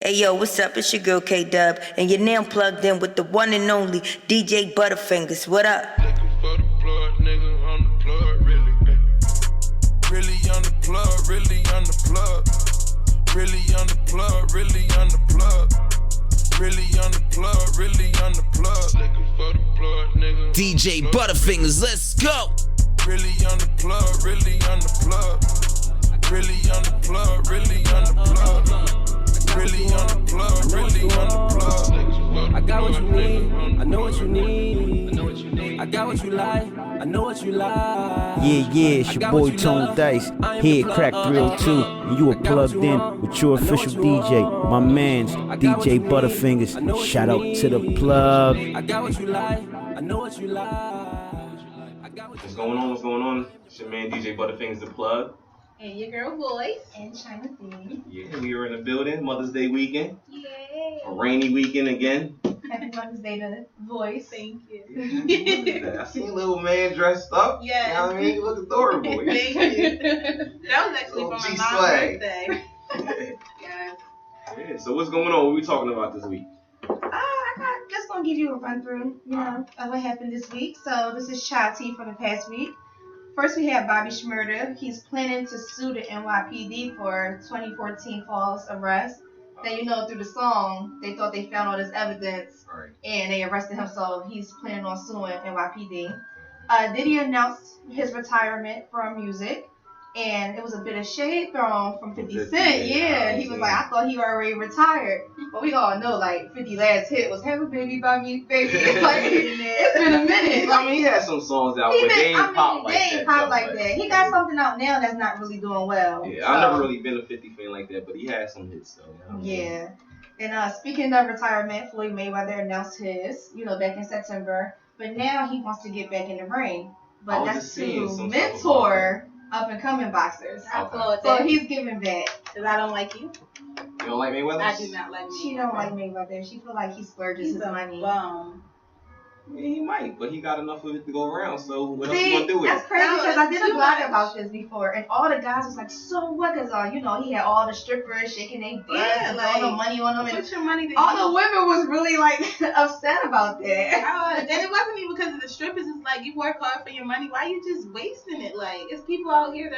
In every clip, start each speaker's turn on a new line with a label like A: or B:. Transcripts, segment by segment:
A: Hey yo, what's up? It's your girl K-Dub, and you're now plugged in with the one and only DJ Butta-Fingaz. What up?
B: Looking for the plug, nigga, on the plug, really. Really on the plug, really on the plug. Really on the plug, really on the plug. Really on the plug, really on the plug. Looking for the plug, nigga.
C: DJ Butta-Fingaz, let's go!
B: Really on the plug, really on the plug. Really on the plug, really on the plug. Really on the plug, really on the plug.
D: I got what you need, I know what you need. I got what you like, I know what you like.
E: Yeah, it's your boy Tone Dice, here at Crack 302, and you are plugged in with your official DJ, my man's DJ Butta-Fingaz. Shout out to the plug.
D: I got what you like, I know what you like.
F: What's going on? What's going on? It's your man DJ Butta-Fingaz, the plug.
G: And your girl Voice. And China Thing.
F: Yeah, we are in the building. Mother's Day weekend.
G: Yay.
F: A rainy weekend again.
G: Happy Mother's Day to Voice. Thank you.
F: I see a little man dressed up.
G: Yeah.
F: You know what I mean? You look adorable.
G: Thank you. That was actually for my mom's birthday. Yeah.
F: Yeah, so what's going on? What we talking about this week?
G: Just gonna give you a run through, of what happened this week. So this is Chati from the past week. First, we have Bobby Shmurda. He's planning to sue the NYPD for 2014 false arrest. Then, through the song, they thought they found all this evidence, and they arrested him, so he's planning on suing NYPD. Diddy announced his retirement from music, and it was a bit of shade thrown from 50 Cent. Yeah, he was like, I thought he already retired. But we all know, 50 last hit was Have a Baby by Me, Baby. It's been a minute.
F: I mean, he had some songs out, but they ain't pop like that.
G: He got something out now that's not really doing well.
F: Yeah, I've never really been a 50 fan like that, but he had some hits, though.
G: Yeah. And speaking of retirement, Floyd Mayweather announced his, back in September. But now he wants to get back in the ring. But that's to mentor up-and-coming boxers.
F: I
G: applaud that. So he's giving back.
H: Because I don't like you.
F: You don't like Mayweather?
H: I do not like Mayweather.
G: She don't like Mayweather. She feel like he splurges his money.
H: Bum.
F: Yeah, he might, but he got enough of it to go around, so what else you gonna do with it?
G: That's crazy because I did a blog about this before, and all the guys was like, so what? Because, he had all the strippers shaking their butts and all the money on them. And
H: put your money
G: all the women was really, upset about that.
H: And it wasn't even because of the strippers. It's like, you work hard for your money. Why you just wasting it? It's people out here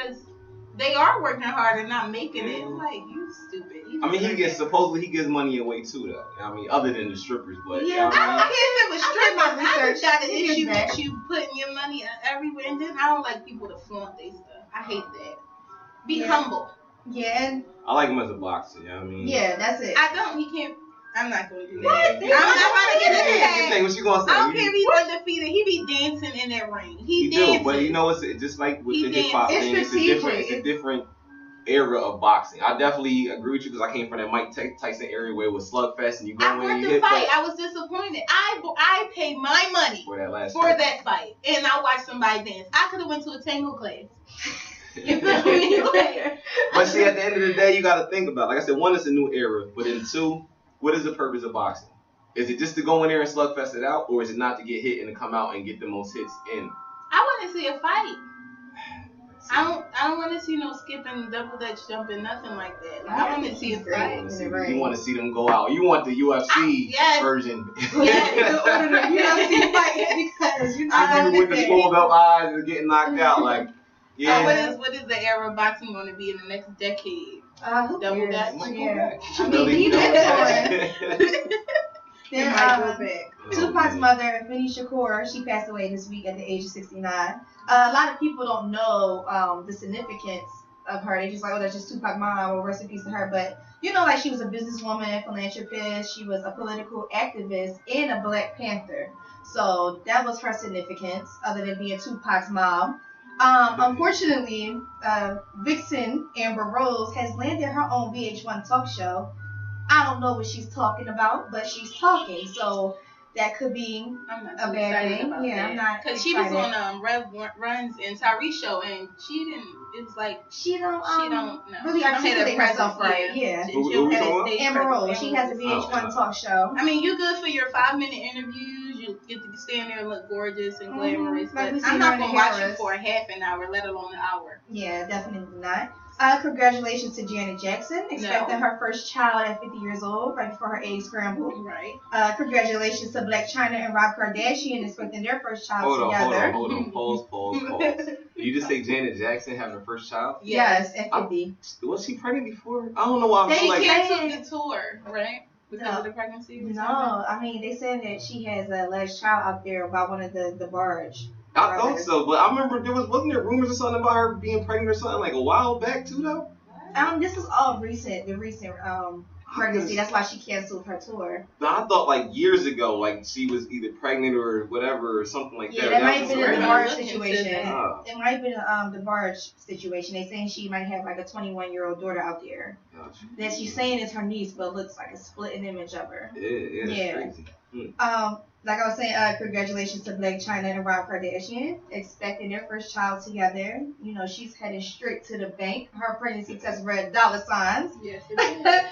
H: they are working hard and not making it. You stupid.
F: Supposedly he gives money away too, though. Other than the strippers, but
H: I don't care if it was strippers. I just got an issue with you putting your money everywhere, and then I don't like people to flaunt their stuff. I hate that. Be humble.
G: Yeah.
F: I like him as a boxer.
G: Yeah, that's it.
H: I don't. He can't. I'm not going to do that.
G: What?
H: I'm not going to get into that.
F: What you gonna say?
H: I don't care if he's undefeated. He be dancing in that ring. He
F: do, but it's just like with the hip hop thing. It's a different era of boxing. I definitely agree with you because I came from that Mike Tyson area where it was slugfest and you go in and you hit.
H: I was disappointed. I paid my money
F: for that
H: that fight, and I watched somebody dance. I could have went to a tango class. You feel me?
F: But see, at the end of the day, you got to think about. Like I said, one, it's a new era, but then two, what is the purpose of boxing? Is it just to go in there and slugfest it out, or is it not to get hit and to come out and get the most hits in?
H: I want to see a fight. I don't want to see no skipping, double dutch jumping, nothing like that. I want to see a fight.
F: You want to see them go out. You want the UFC version.
G: Yeah, order the UFC fight because
F: people with the swelled up eyes and getting knocked out.
H: So what is the era of boxing going to be in the next decade? Double dutch.
G: Yeah. Tupac's mother, Finny Shakur, she passed away this week at the age of 69. A lot of people don't know the significance of her. They just like, that's just Tupac mom, well, rest in peace to her. But, she was a businesswoman, philanthropist. She was a political activist and a Black Panther. So that was her significance, other than being Tupac's mom. Unfortunately, Vixen Amber Rose has landed her own VH1 talk show. I don't know what she's talking about, but she's talking, so that could be a bad thing. Yeah, I'm not.
H: Because she was on Rev Runs and Tyrese show, and she didn't. It was like
G: she don't really articulate herself right. Yeah. Amber Rose, she has a VH1 talk show.
H: You good for your 5-minute interviews. You get to stand there and look gorgeous and glamorous, but I'm not gonna watch you for a half an hour, let alone an hour.
G: Yeah, definitely not. Congratulations to Janet Jackson, expecting her first child at 50 years old, right before her age scramble.
H: Right.
G: Congratulations to Black China and Rob Kardashian, expecting their first child together.
F: Hold on. Pause. You just say Janet Jackson having her first child?
G: Yes, at 50.
F: Was she pregnant before? I don't know why I feel like...
H: They canceled the tour, right? Because of the pregnancy?
G: No, I mean, they said that she has a last child out there by one of the barge.
F: I thought so, but I remember wasn't there rumors or something about her being pregnant or something like a while back too though?
G: This is all recent, the recent pregnancy. That's why she canceled her tour.
F: No, I thought like years ago, like she was either pregnant or whatever or something like that.
G: Yeah, that might have been the barge situation. It might have been the barge situation. They saying she might have like a 21-year-old daughter out there.
F: Gotcha.
G: That she's saying is her niece, but looks like a splitting image of her.
F: Yeah. Crazy.
G: Like I was saying, congratulations to Blac Chyna and Rob Kardashian, expecting their first child together. You know, she's heading straight to the bank. Her pregnancy test read $signs.
H: Yes, it is.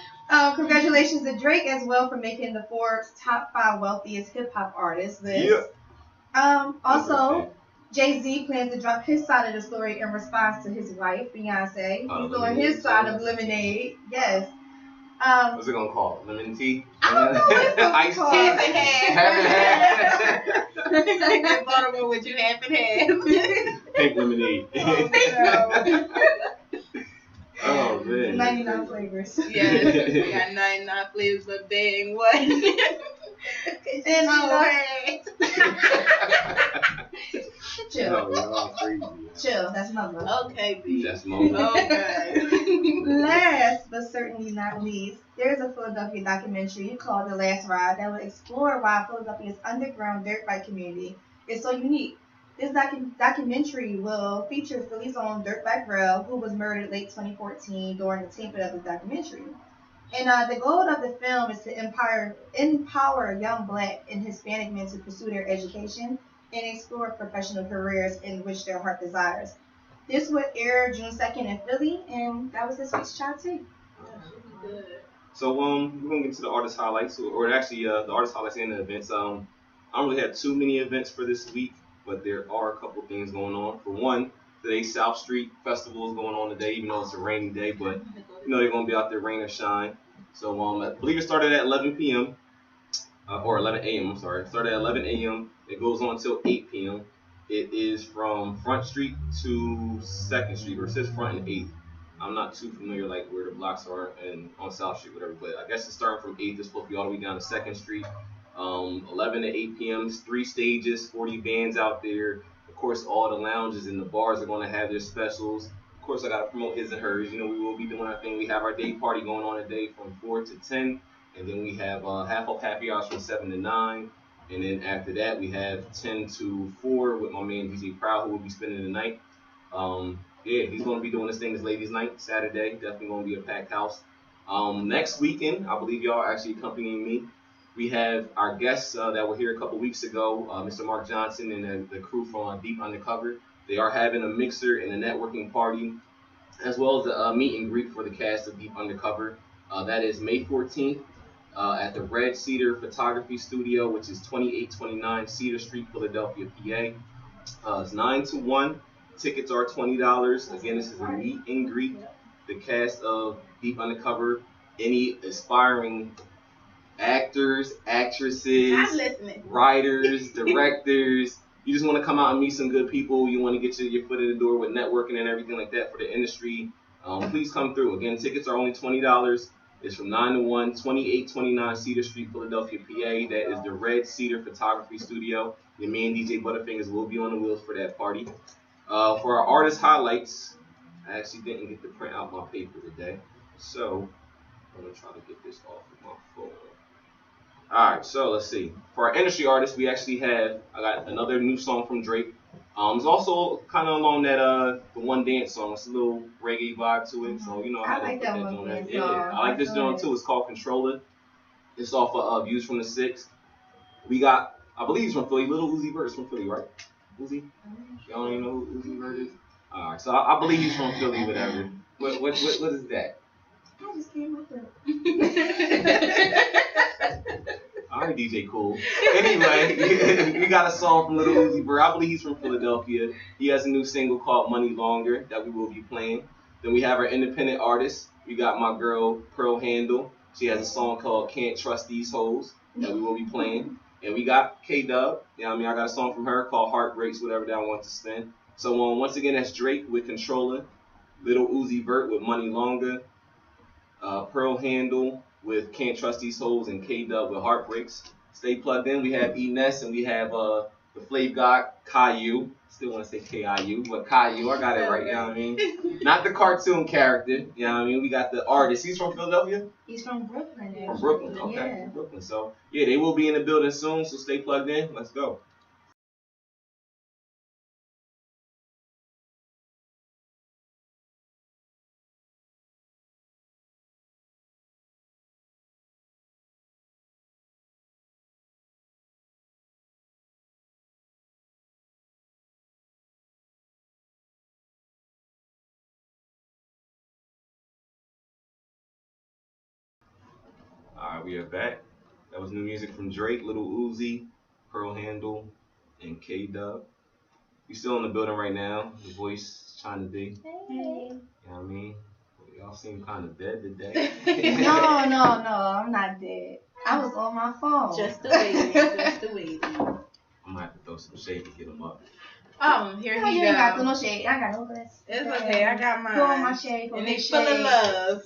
G: Congratulations to Drake as well for making the Forbes top 5 wealthiest hip hop artists list. Also, Jay-Z plans to drop his side of the story in response to his wife, Beyonce. He's doing his side of Lemonade. Yes.
F: What's it gonna call? Lemon tea?
G: I don't know what it's gonna
F: Iced
G: call.
F: tea?
H: Half and half. Baltimore with you half and half.
F: Pink lemonade. Oh man.
G: 99 flavors.
H: Yes, we got 99 flavors of dang what?
G: And chill.
F: No, y'all crazy.
G: Chill. That's number.
H: Okay, B.
F: That's moment.
H: Okay.
G: Last but certainly not least, there's a Philadelphia documentary called The Last Ride that will explore why Philadelphia's underground dirt bike community is so unique. This documentary will feature Philly's own dirtbag Rel, who was murdered late 2014 during the taping of the documentary. And the goal of the film is to empower young Black and Hispanic men to pursue their education and explore professional careers in which their heart desires. This would air June 2nd in Philly, and that was this week's Child Tea.
H: Good.
F: So we're gonna get to the artist highlights, or actually the artist highlights and the events. I don't really have too many events for this week, but there are a couple things going on. For one, today's South Street Festival is going on today, even though it's a rainy day, but you know they're gonna be out there rain or shine. So I believe it started at 11 p.m. Or 11 a.m. I'm sorry. It started at 11 a.m. It goes on until 8 p.m. It is from Front Street to 2nd Street, or it says Front and 8th. I'm not too familiar like where the blocks are and on South Street, whatever. But I guess it's starting from 8th. It's supposed to be all the way down to 2nd Street. 11 to 8 p.m. 3 stages, 40 bands out there. Of course, all the lounges and the bars are going to have their specials. Of course, I got to promote his and hers. You know, we will be doing our thing. We have our day party going on today from 4 to 10. And then we have half up happy hours from 7 to 9. And then after that, we have 10 to 4 with my man DJ Proud, who will be spending the night. He's going to be doing this thing this ladies' night, Saturday. Definitely going to be a packed house. Next weekend, I believe y'all are actually accompanying me. We have our guests that were here a couple weeks ago, Mr. Mark Johnson and the crew from Deep Undercover. They are having a mixer and a networking party, as well as a meet and greet for the cast of Deep Undercover. That is May 14th. At the Red Cedar Photography Studio, which is 2829 Cedar Street, Philadelphia, PA. It's 9 to 1. Tickets are $20. Again, this is a meet and greet. The cast of Deep Undercover, any aspiring actors, actresses, writers, directors. You just want to come out and meet some good people. You want to get your foot in the door with networking and everything like that for the industry. Please come through. Again, tickets are only $20. It's from 9 to 1, 2829 Cedar Street, Philadelphia, PA. That is the Red Cedar Photography Studio. And me and DJ Butta-Fingaz will be on the wheels for that party. For our artist highlights, I actually didn't get to print out my paper today. So I'm going to try to get this off of my phone. All right, so let's see. For our industry artists, we actually I got another new song from Drake. It's also kind of along that the One Dance song. It's a little reggae vibe to it, so you know
G: I like that one.
F: Yeah, I like this joint too. It's called Controller. It's off of Views from the Six. We got, I believe he's from Philly. Little Uzi Vert is from Philly, right? Uzi? Y'all don't even know who Uzi Vert is? All right, so I believe he's from Philly, whatever. What is that?
G: I just came up with
F: All right, DJ Cool. Anyway, we got a song from Little Uzi Vert. I believe he's from Philadelphia. He has a new single called Money Longer that we will be playing. Then we have our independent artists. We got my girl Pearl Handle. She has a song called Can't Trust These Hoes that we will be playing. And we got K-Dub. You know what I mean? I got a song from her called Heartbreaks, whatever that I want to spin. So once again, that's Drake with Controller, Little Uzi Vert with Money Longer, Pearl Handle with Can't Trust These Hoes, and K-Dub with Heartbreaks. Stay plugged in. We have E-Ness and we have the Flav God Caillou. Still want to say K-I-U, but Caillou, I got it right, you know what I mean? Not the cartoon character, you know what I mean? We got the artist. He's from Philadelphia?
G: He's from Brooklyn. Actually.
F: From Brooklyn, okay.
G: Yeah.
F: From Brooklyn. So, yeah, they will be in the building soon, so stay plugged in. Let's go. All right, we are back. That was new music from Drake, Little Uzi, Pearl Handle, and K-Dub. We still in the building right now. The voice is trying to be.
G: Hey.
F: You know what I mean? Y'all seem kind of dead today.
G: No, I'm not dead. I was on my phone.
H: Just the waiting. Just the waiting.
F: I'm gonna have to throw some shade to get them up.
H: Here
G: No,
H: he
G: you
H: go.
G: ain't got no shade. I got no glass.
H: It's okay. I got mine.
G: Go on my shade.
H: And they full of love.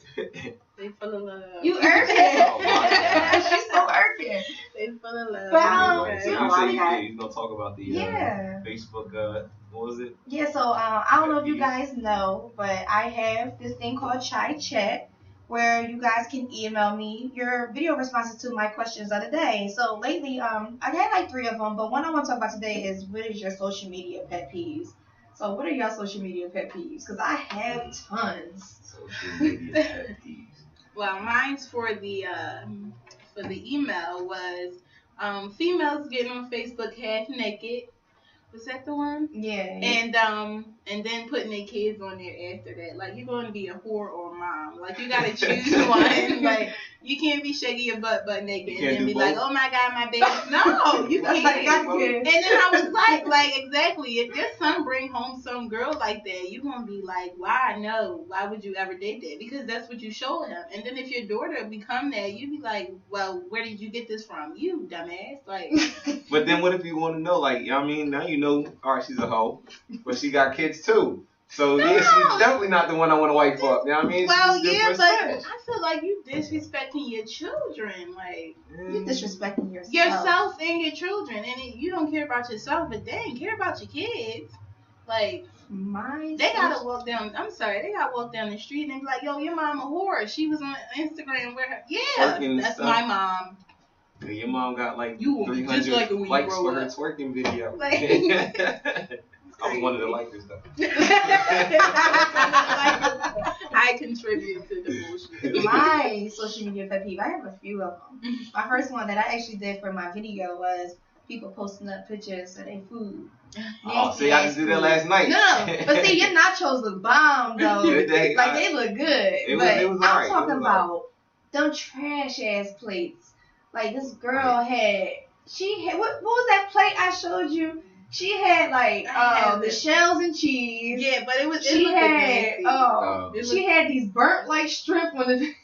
H: They full of love.
G: You irking.
F: Oh, my God.
G: She's so irking.
H: They full of love.
G: But,
F: Anyway, so
G: you
F: you
G: know,
F: say
G: I
F: you
G: got-
F: did. You gonna talk about the
G: Yeah.
F: Facebook, what was it?
G: Yeah, so I don't know if you guys know, but I have this thing called Chai Chat where you guys can email me your video responses to my questions of the day. So lately, I had like 3 of them, but one I want to talk about today is what is your social media pet peeves? So what are your social media pet peeves? Because I have tons.
F: Social media pet peeves.
H: Well, mine's for the email was females getting on Facebook half naked. Was that the one?
G: Yeah.
H: And then putting their kids on there after that. Like, you're going to be a whore or a mom. Like, you got to choose one. Like, you can't be shaking your butt naked and then be like, oh my God, my baby. No, you can't. And then I was like, exactly. If your son bring home some girl like that, you're going to be like, why? No. Why would you ever date that? Because that's what you show him. And then if your daughter become that, you'd be like, well, where did you get this from? You dumbass. Like.
F: But then what if you want to know, like, you know what I mean? Now you know, all right, she's a hoe, but she got kids too. So, yeah, she's definitely not the one I want to wipe up. You know what I mean?
H: Well,
F: She's
H: yeah,
F: just
H: but
F: different.
H: I feel like you disrespecting your children. Like,
G: You're disrespecting yourself.
H: yourself and your children. And you don't care about yourself, but dang, care about your kids. Like, they gotta walk down. I'm sorry, they gotta walk down the street and be like, "Yo, your mom a whore. She was on Instagram with her." Yeah,
F: Twerking
H: that's
F: stuff.
H: my mom.
F: Yeah, your mom got like
H: You will be just
F: 300
H: like her when you
F: likes
H: grow
F: for her
H: up.
F: twerking video.
H: Like-
F: I was one of the likers though.
H: I contribute to the bullshit.
G: My social media pet peeve, I have a few of them. My first one that I actually did for my video was people posting up pictures of their food.
F: Oh, see, I just did that last night.
G: No, but see, your nachos look bomb though.
F: Yeah,
G: They look good.
F: It
G: but
F: was
G: I'm
F: alright.
G: talking about them trash ass plates. Like this girl had, what was that plate I showed you? She had like the shells and cheese.
H: Yeah, but it was.
G: She
H: looked
G: had
H: nasty.
G: she had these burnt like shrimp on the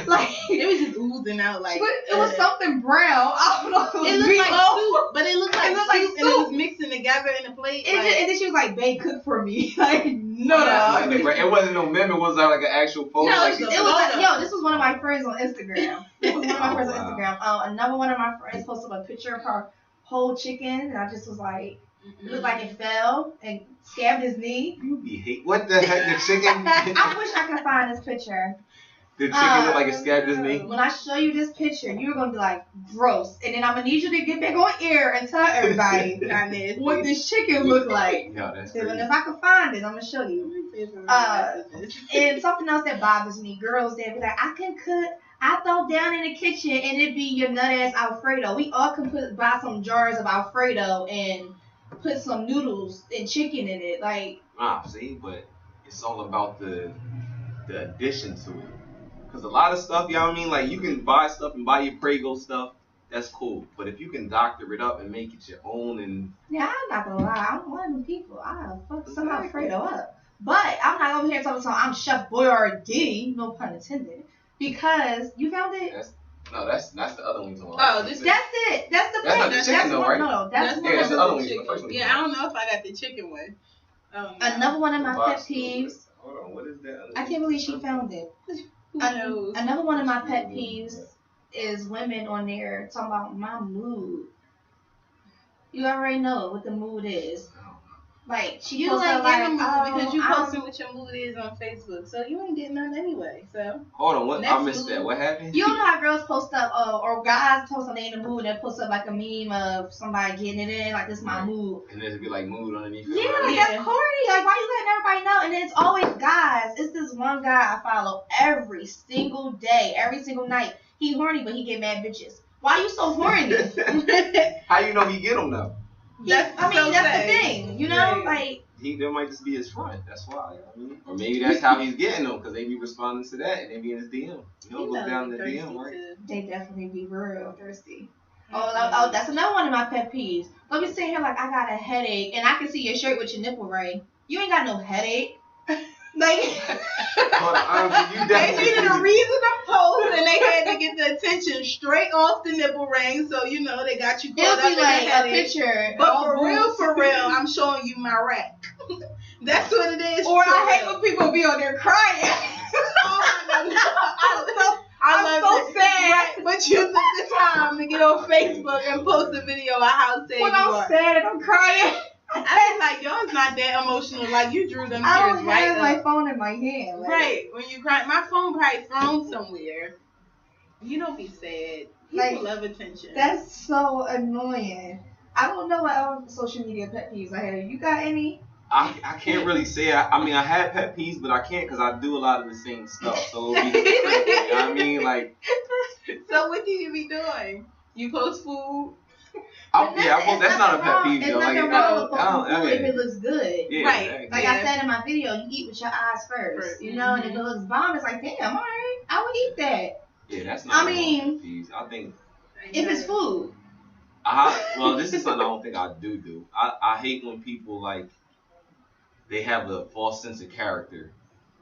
G: like
H: It was just oozing out like.
G: it was something brown. I don't know.
H: It looked like soup, but it looked like
G: It looked like
H: soup, and it was mixing together in a plate.
G: And then she was like, "Babe, cook for me." Like, no,
F: Like, it wasn't no meme. It was like an actual photo.
G: No,
F: like
G: it was like, yo, this was one of my friends on Instagram. This was one of my friends on
F: Wow.
G: Instagram. Another one of my friends posted a picture of her whole chicken, and I just was like, it looked like it fell and scabbed his knee.
F: You be hate. What the heck? The chicken?
G: I wish I could find this picture.
F: The chicken looked like it scabbed his knee?
G: When I show you this picture, you're gonna be like, gross. And then I'm gonna need you to get back on air and tell everybody what this chicken looked like.
F: No, that's
G: And
F: crazy.
G: if I can find it, I'm gonna show you. And something else that bothers me, girls that be like, I can cook. I throw down in the kitchen and it be your nut ass Alfredo. We all can buy some jars of Alfredo and put some noodles and chicken in it. Like,
F: See, but it's all about the addition to it. Because a lot of stuff, you know what I mean? Like, you can buy stuff and buy your Prego stuff. That's cool. But if you can doctor it up and make it your own and...
G: yeah, I'm not gonna lie. I'm one of them people. I fuck some Alfredo up. But I'm not over here talking about I'm Chef Boyardee, no pun intended, because you found it.
F: That's the other one.
H: Oh, that's
G: it. That's the
F: That's not the chicken though, right?
G: No, that's one.
F: That's the other one.
H: Yeah, I don't know if I got the chicken one.
G: Another one of my pet peeves.
F: Hold on, what is that?
G: I can't believe she found it. Another one of my pet peeves is women on there talking about my mood. You already know what the mood is. Like
H: you like in the mood because you posting what your mood is on Facebook, so you ain't getting none anyway. So
F: hold on, what I missed that. What happened?
G: You know how girls post up, or guys post on they in the mood and post up like a meme of somebody getting it in, like this is my mood.
F: And there'd be like mood underneath.
G: Yeah, like that's corny. Like why you letting everybody know? And then it's always guys. It's this one guy I follow every single day, every single night. He horny, but he get mad bitches. Why you so horny?
F: How you know he get them though?
G: That's the thing, you know, right. Like
F: there might just be his front. That's why. I mean, or maybe that's how he's getting them because they be responding to that and they be in his DM. You don't look down the DM, right?
G: They definitely be real thirsty. Oh, that's another one of my pet peeves. Let me sit here like I got a headache and I can see your shirt with your nipple ring. You ain't got no headache. Like,
H: they needed a reason to post, and they had to get the attention straight off the nipple ring, so you know they got you caught up in
G: like
H: a
G: picture.
H: But for real, I'm showing you my rack. That's what it is.
G: Or I hate when people be on there crying.
H: I'm so sad. Right, but you took the time to get on Facebook and post a video of how sad you are.
G: When I'm sad and I'm crying.
H: I mean, like, yours not that emotional. Like, you drew them tears
G: right
H: right up.
G: I have my phone in my hand. Like,
H: right. When you cry, my phone probably thrown somewhere. You don't be sad. People love attention.
G: That's so annoying. I don't know what other social media pet peeves I have. You got any?
F: I can't really say. I mean, I had pet peeves, but I can't because I do a lot of the same stuff. So it'll be critical. You know what I mean? Like.
H: So what do you be doing? You post food?
F: That's not a pet peeve though. Like,
G: if it looks good,
F: yeah,
H: right?
G: Like I said in my video, you eat with your eyes first, you know. And if it looks bomb, it's like, damn, all right, I would eat that.
F: Yeah, that's not.
G: I mean,
F: peeves. I think
G: if it's food.
F: Well, this is something I don't think I do. I hate when people like they have a false sense of character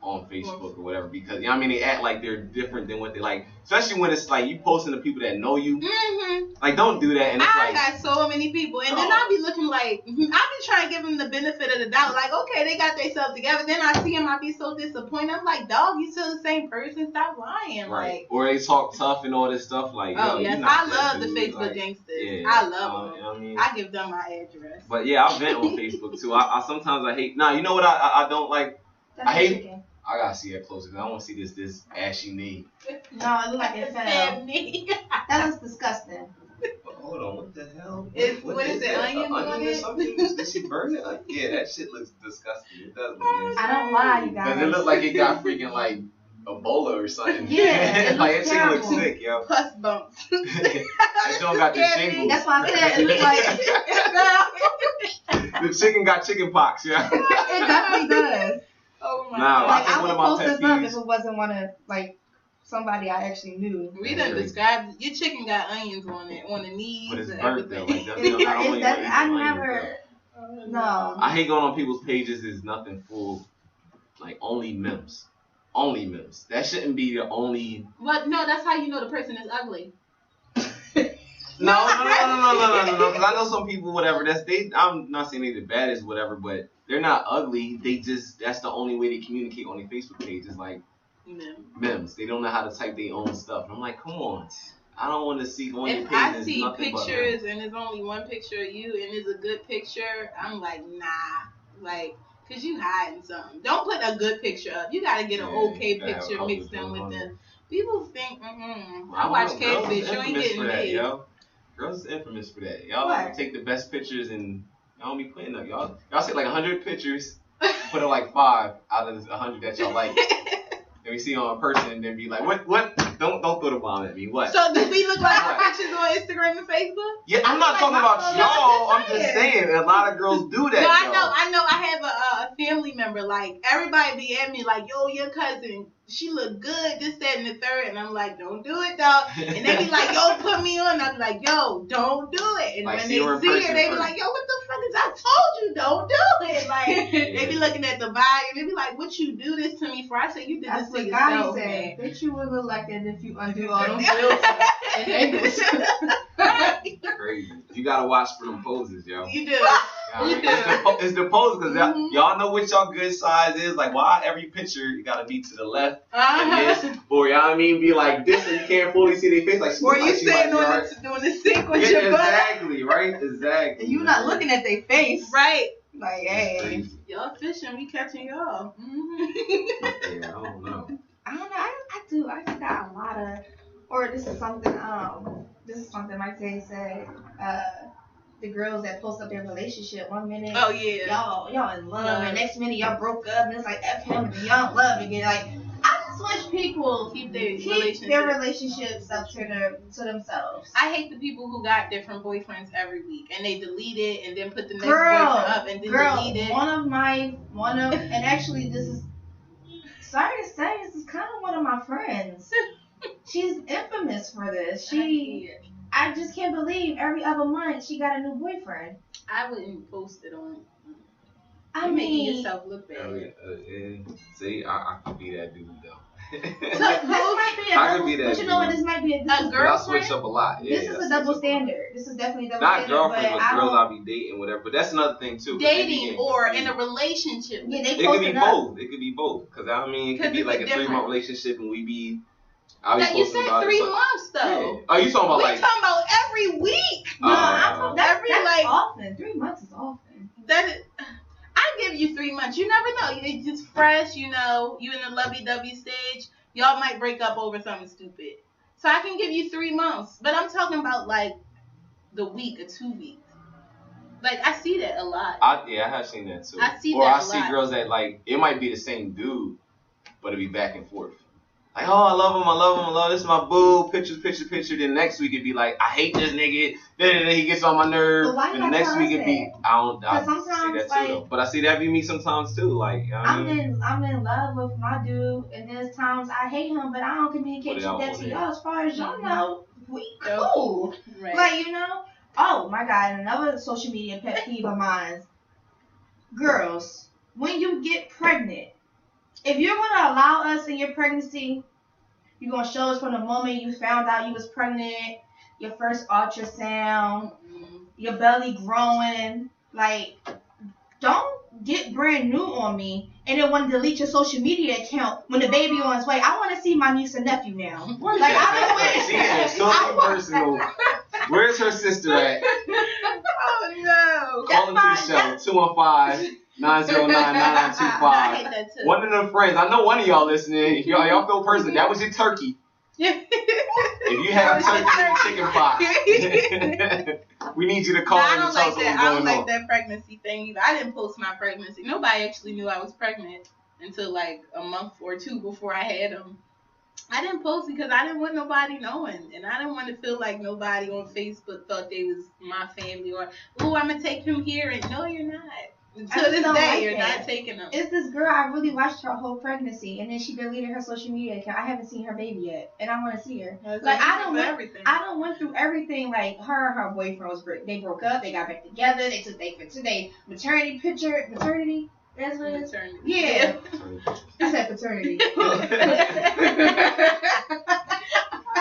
F: on Facebook or whatever because you know what I mean they act like they're different than what they like, especially when it's like you posting to people that know you. Like don't do that. And it's
H: I got so many people, and then I'll be looking like I'll be trying to give them the benefit of the doubt. Like okay, they got themselves together. Then I see them, I be so disappointed. I'm like, dog, you still the same person. Stop lying.
F: Right.
H: Like,
F: or they talk tough and all this stuff. Like
H: yes, I love the Facebook gangsters.
F: Yeah,
H: I love them.
F: You know what I mean?
H: I give them my address.
F: But yeah, I vent on Facebook too. I sometimes I hate. You know what I don't like. I hate. Chicken. I gotta see that closer because I want to see this ashy knee.
G: No, it looks like it fell. That looks disgusting.
F: Hold on, what the hell?
H: What is it? Onion on it?
F: Something? Did she burn it? Yeah, that shit looks disgusting. It does look nasty.
G: I don't lie, you guys.
F: Does it look like it got freaking like Ebola or something?
G: Yeah,
F: like that shit looks sick, yo.
H: Pus bumps.
F: That don't got the shingles.
G: That's why I said it looks like
F: the chicken got chicken pox, yeah.
G: It definitely does.
H: Oh my God.
G: Like, I would post this up if it wasn't one of like somebody I actually knew.
H: We done described your chicken got onions on it, on the knees
F: but it's
H: and
F: burnt,
H: everything.
F: Though. Like,
G: I never. No.
F: I hate going on people's pages. Is nothing full, like only memes. Only memes. That shouldn't be the only.
H: But no, that's how you know the person is ugly.
F: No. Because I know some people, whatever. I'm not saying they're the baddest, whatever, but they're not ugly. They just that's the only way they communicate on their Facebook page is like memes. They don't know how to type their own stuff. And I'm like, come on. I don't want to see on your page.
H: If I see pictures and there's only one picture of you and it's a good picture, I'm like, nah, like. Cause you hiding something. Don't put a good picture up. You gotta get an okay picture mixed in with them. People think, I watch Catfish. You ain't getting paid.
F: Girls is infamous for that. Y'all take the best pictures and y'all don't be putting up. Y'all take like 100 pictures, put up like 5 out of the 100 that y'all like. Then we see on a person and then be like, what? Don't throw the bomb at me. What?
H: So do we look like our pictures on Instagram and Facebook?
F: Yeah, I'm not talking about y'all. I'm just saying a lot of girls do that.
H: No, I know. I have a family member. Like everybody be at me like, yo, your cousin, she look good. This, that, and the third. And I'm like, don't do it, dog. And they be like, yo, put put me on, I'd be like, yo, don't do it. And
F: Like,
H: when
F: see
H: they
F: her in
H: see
F: person
H: it, they be
F: first.
H: like, yo, what the fuck is I told you, don't do it. Like, they be looking at the bag and they be like, what you do this to me for? I said, you did
G: That's
H: this to
G: what Gotti
H: yourself,
G: said.
H: man.
G: Bitch, you would look like that if you undo all them filters and angles.
F: Crazy. You gotta watch for them poses, yo.
H: You do.
F: You know, it's the pose because y'all know what y'all good size is. Like, why every picture you gotta be to the left and this, or y'all know what I mean, be like this, so you can't fully see their face. Like,
H: Or you
F: like
H: standing on doing the sink with your butt.
F: Exactly, right? Exactly.
G: And you not looking at their face.
H: Right.
G: Like, hey.
H: Y'all fishing, we catching y'all.
F: Yeah, I don't know.
G: I don't know. I do. I just got a lot of, or this is something Mike Tay said. The girls that post up their relationship 1 minute.
H: Oh yeah.
G: Y'all in love, and next minute y'all broke up, and it's like F him, and y'all in love again. Like, I just wish people
H: keep their
G: relationships up to themselves.
H: I hate the people who got different boyfriends every week and they delete it and then put the next
G: Girl,
H: boyfriend up and then delete it.
G: And actually this is, sorry to say, this is kind of one of my friends. She's infamous for this. I just can't believe every other month she got a new boyfriend.
H: I wouldn't post it on.
G: You're
H: making yourself look bad.
F: See, I could be that dude though.
G: This might be
F: I could be that.
G: But you know what? This might be a
F: girlfriend. I switch up a lot.
G: This is a double standard. This is definitely a double
F: standard.
G: Not
F: girlfriend, but girls I'll be dating, whatever. But that's another thing too.
H: Dating or in a relationship.
G: Yeah,
F: it could be both. It could be both. Because I mean, it could be like a 3-month relationship, and we be.
H: You said 3 months though.
F: Yeah. Oh, you talking about
H: we talking about every week?
G: No, I'm
H: that's
G: often. 3 months is often.
H: I give you 3 months. You never know. It's just fresh. You know, you in the lovey-dovey stage. Y'all might break up over something stupid. So I can give you 3 months. But I'm talking about like the week or 2 weeks. Like I see that a lot.
F: I have seen that too.
H: I see
F: or
H: that
F: I see girls that like it might be the same dude, but it be back and forth. Like, oh, I love him, this is my boo, picture. Then next week it'd be like, I hate this nigga. Then he gets on my nerve. And the next week it'd be, I see that too though. But I see that be me sometimes too. Like,
G: I'm in love with my dude, and there's times I hate him, but I don't communicate that to y'all. As far as y'all know, we cool.
H: Right.
G: Like, you know. Oh my God, another social media pet peeve of mine. Girls, when you get pregnant, if you're going to allow us in your pregnancy, you're going to show us from the moment you found out you was pregnant, your first ultrasound, your belly growing. Like, don't get brand new on me and then want to delete your social media account when the baby on its way. I want to see my niece and nephew now. Like,
F: I don't want personal. Where's her sister at?
H: Oh, no.
F: Call them to the show, 215-909-9925. One of them friends, I know one of y'all listening. If y'all feel personal, that was your turkey. If you have turkey and chicken pox, we need you to call in and tell us what's going on.
H: I don't like that pregnancy thing either. I didn't post my pregnancy. Nobody actually knew I was pregnant until like a month or 2 before I had them. I didn't post it because I didn't want nobody knowing. And I didn't want to feel like nobody on Facebook thought they was my family or, oh, I'm going to take him here. And no, you're not. Until this day, you're not taking them.
G: It's this girl, I really watched her whole pregnancy, and then she deleted her social media account. I haven't seen her baby yet, and I want to see her. Like, I don't went through everything. Like, her boyfriend they broke up, they got back together, they took their maternity picture. Maternity? That's what it is? Yeah. I said paternity.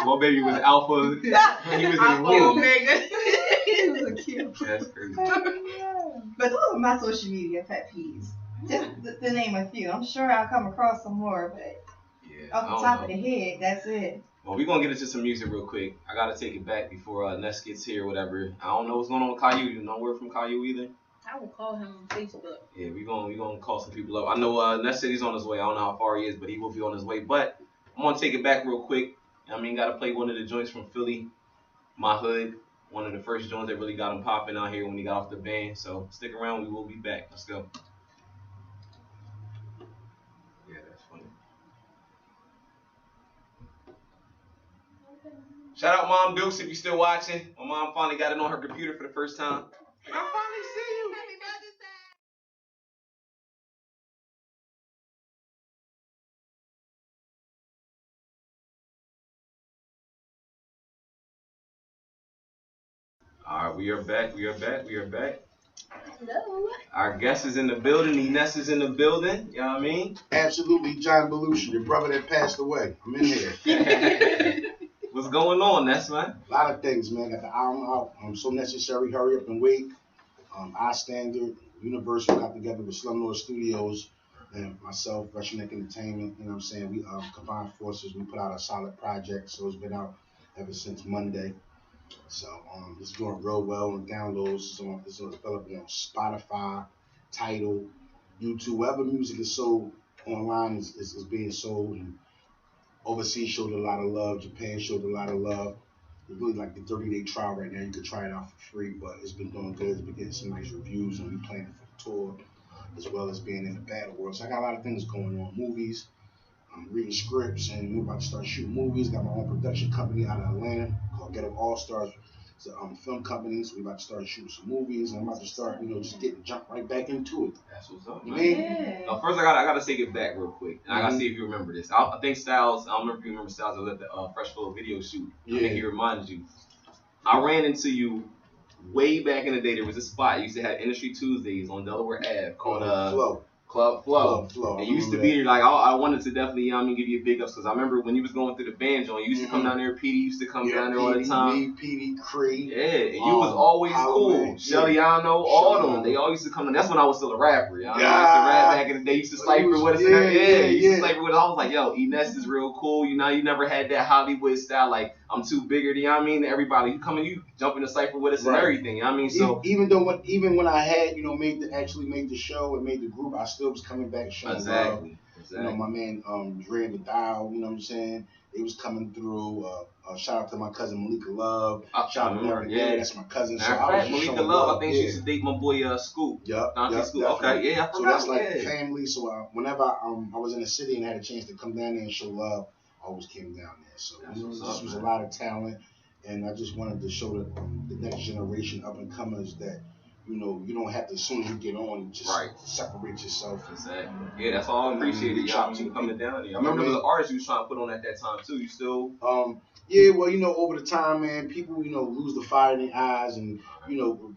F: Well, baby was alpha. He was in the womb.
G: Omega. He was a cute.
F: That's crazy.
G: But those are my social media pet peeves. Just to name a few. I'm sure I'll come across some more, but off the top of the head, that's it.
F: Well, we're going to get into some music real quick. I got to take it back before Ness gets here or whatever. I don't know what's going on with Caillou. You know word from Caillou either?
H: I will call him on Facebook.
F: Yeah, we're gonna call some people up. I know Ness said he's on his way. I don't know how far he is, but he will be on his way. But I'm going to take it back real quick. I mean, got to play one of the joints from Philly, My Hood. One of the first joints that really got him popping out here when he got off the band. So stick around. We will be back. Let's go. Yeah, that's funny. Shout out Mom Dukes if you're still watching. My mom finally got it on her computer for the first time. I finally see you. All right, we are back.
H: Hello.
F: Our guest is in the building. E-Ness is in the building. You know what I mean?
I: Absolutely, John Belushi, your brother that passed away. I'm in here.
F: What's going on, Ness, man?
I: A lot of things, man. Got the album out. So necessary. Hurry up and wait. I Standard, Universal got together with Slumlord Studios and myself, Rushneck Entertainment. You know what I'm saying? We combined forces. We put out a solid project. So it's been out ever since Monday. So it's doing real well on downloads. It's available on Spotify, Tidal, YouTube. Wherever music is sold online is being sold. And overseas showed a lot of love. Japan showed a lot of love. It's really like the 30-day trial right now. You could try it out for free, but it's been doing good. It's been getting some nice reviews, and we planning for the tour as well as being in the battle world. So I got a lot of things going on. Movies. I'm reading scripts, and we're about to start shooting movies. Got my own production company out of Atlanta called Get Up All Stars. It's a film company, so we're about to start shooting some movies, and I'm about to start, just jump right back into it.
F: That's what's up,
I: You
F: man.
I: mean?
F: Now, first, I gotta take it back real quick, and I gotta see if you remember this. I think Styles. I don't remember if you remember Styles. I left the Fresh Flow video shoot. I think he reminded you. I ran into you way back in the day. There was a spot you used to have Industry Tuesdays on Delaware Ave called Club Flow. And you used to be there, like, I wanted to definitely, give you a big ups, because I remember when you was going through the band joint, you used to come down there, PD used to come down there all the time.
I: PD, Cree.
F: Yeah, and you was always cool. Shellyano, all them. They all used to come in. That's when I was still a rapper. You know? I used to rap back in the day. Used to cipher with us. Used to cipher with us. I was like, yo, E-Ness is real cool. You never had that Hollywood style, like, I'm too bigger, you know what I mean? Everybody, you come and you jump in the cipher with us and everything, you know what I mean? So
I: even when I had, made the show and made the group, I still was coming back showing love. Exactly. My man Dre and the Dial, you know what I'm saying? They was coming through. Shout out to my cousin Malika Love. Shout out to Mary. Yeah, that's my cousin. So I was
F: Malika Love, I think she used to date my boy Scoop.
I: Yep.
F: Scoop. Okay, yeah, I forgot.
I: So that's like family. So whenever I was in the city and had a chance to come down there and show love, I always came down there. So this was a lot of talent, and I just wanted to show the next generation up and comers that you don't have to, as soon as you get on, just separate yourself.
F: Exactly. Yeah, that's all I appreciated. Y'all coming down there. I remember there was an artist you was trying to put on at that time too. You still?
I: Yeah, well, over the time, man, people, lose the fire in their eyes, and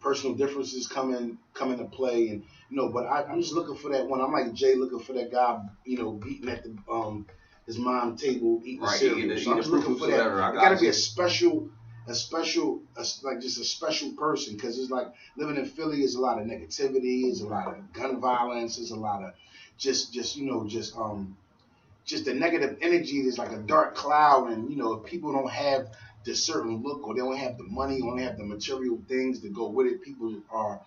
I: personal differences come into play, and but I'm just looking for that one. I'm like Jay, looking for that guy, beating at the his mom table, eating cereal. So I'm just looking for that. It got to be a special person, because it's like living in Philly is a lot of negativity, is a lot of gun violence, is a lot of just the negative energy. There's like a dark cloud, and if people don't have the certain look, or they don't have the money, or they have the material things to go with it, people are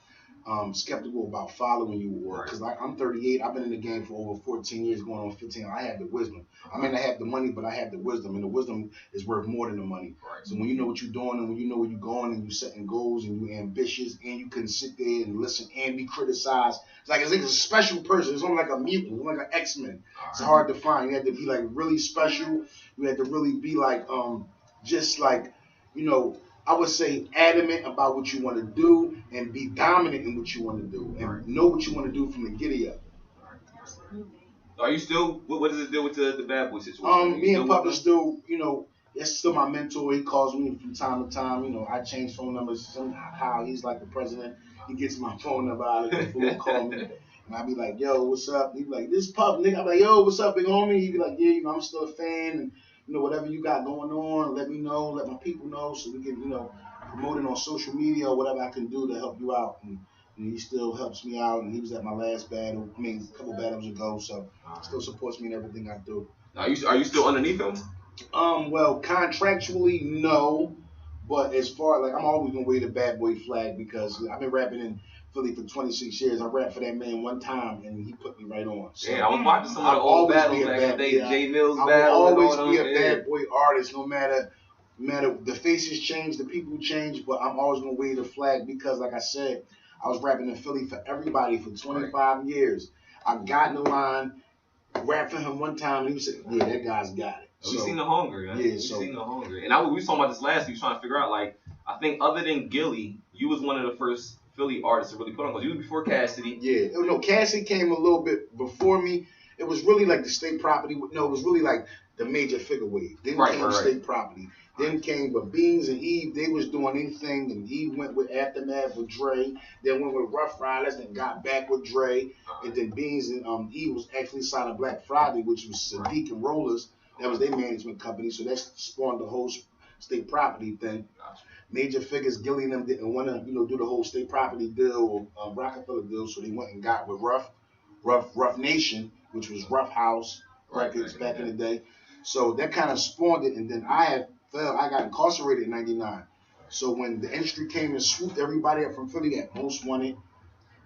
I: skeptical about following you. Because I'm 38, I've been in the game for over 14 years, going on 15. I have the wisdom. I may not have the money, but I have the wisdom, and the wisdom is worth more than the money. So when you know what you're doing, and when you know where you're going, and you're setting goals, and you're ambitious, and you can sit there and listen and be criticized, it's like a special person. It's almost like a mutant, it's like an X-Men. It's hard to find. You have to be like really special. You have to really be like just like I would say adamant about what you want to do, and be dominant in what you want to do, and know what you want to do from the giddy up.
F: Are you still? What does it do with the bad boy situation?
I: Me and Papa still, that's still my mentor. He calls me from time to time. I change phone numbers somehow. He's like the president. He gets my phone number out of it before he call me. And I be like, yo, what's up? He be like, this Pup, nigga. I be like, yo, what's up, big homie? He be like, yeah, I'm still a fan, and whatever you got going on, let me know, let my people know, so we can, promote it on social media or whatever I can do to help you out. And he still helps me out, and he was at my last battle, a couple battles ago, so still supports me in everything I do.
F: Are you still underneath him?
I: Well, contractually, no, but as far, like, I'm always gonna wear the bad boy flag, because I've been rapping in Philly for 26 years. I rapped for that man one time, and he put me right on. So,
F: I was watching some of the old battles back in the day, Jay Mills battle.
I: I will always be a bad boy artist, no matter the faces change, the people change, but I'm always gonna wear the flag, because, like I said, I was rapping in Philly for everybody for 25 years. I got in the line, rapped for him one time, and he was saying, yeah, that guy's got it.
F: We seen the hunger, man.
I: Yeah,
F: we seen the hunger. And we was talking about this last week, trying to figure out, like, I think other than Gilly, you was one of the first Philly artists to really put on, because you was before Cassidy.
I: Yeah, no, Cassidy came a little bit before me. It was really like the state property. No, it was really like the major figure wave. Then
F: Right,
I: came
F: right.
I: State Property. Then came, but Beans and Eve, they was doing anything, and Eve went with Aftermath with Dre, then went with Rough Riders, then got back with Dre, and then Beans and Eve was actually signed to Black Friday, which was Sadiq and Rollers. That was their management company, so that spawned the whole State Property thing. Major Figures, Gilly and them didn't want to, do the whole State Property deal or Rockefeller deal, so they went and got with Rough Nation, which was Rough House Records back in the day. So that kind of spawned it, and then I got incarcerated in '99. So when the industry came and swooped everybody up from Philly at Most Wanted,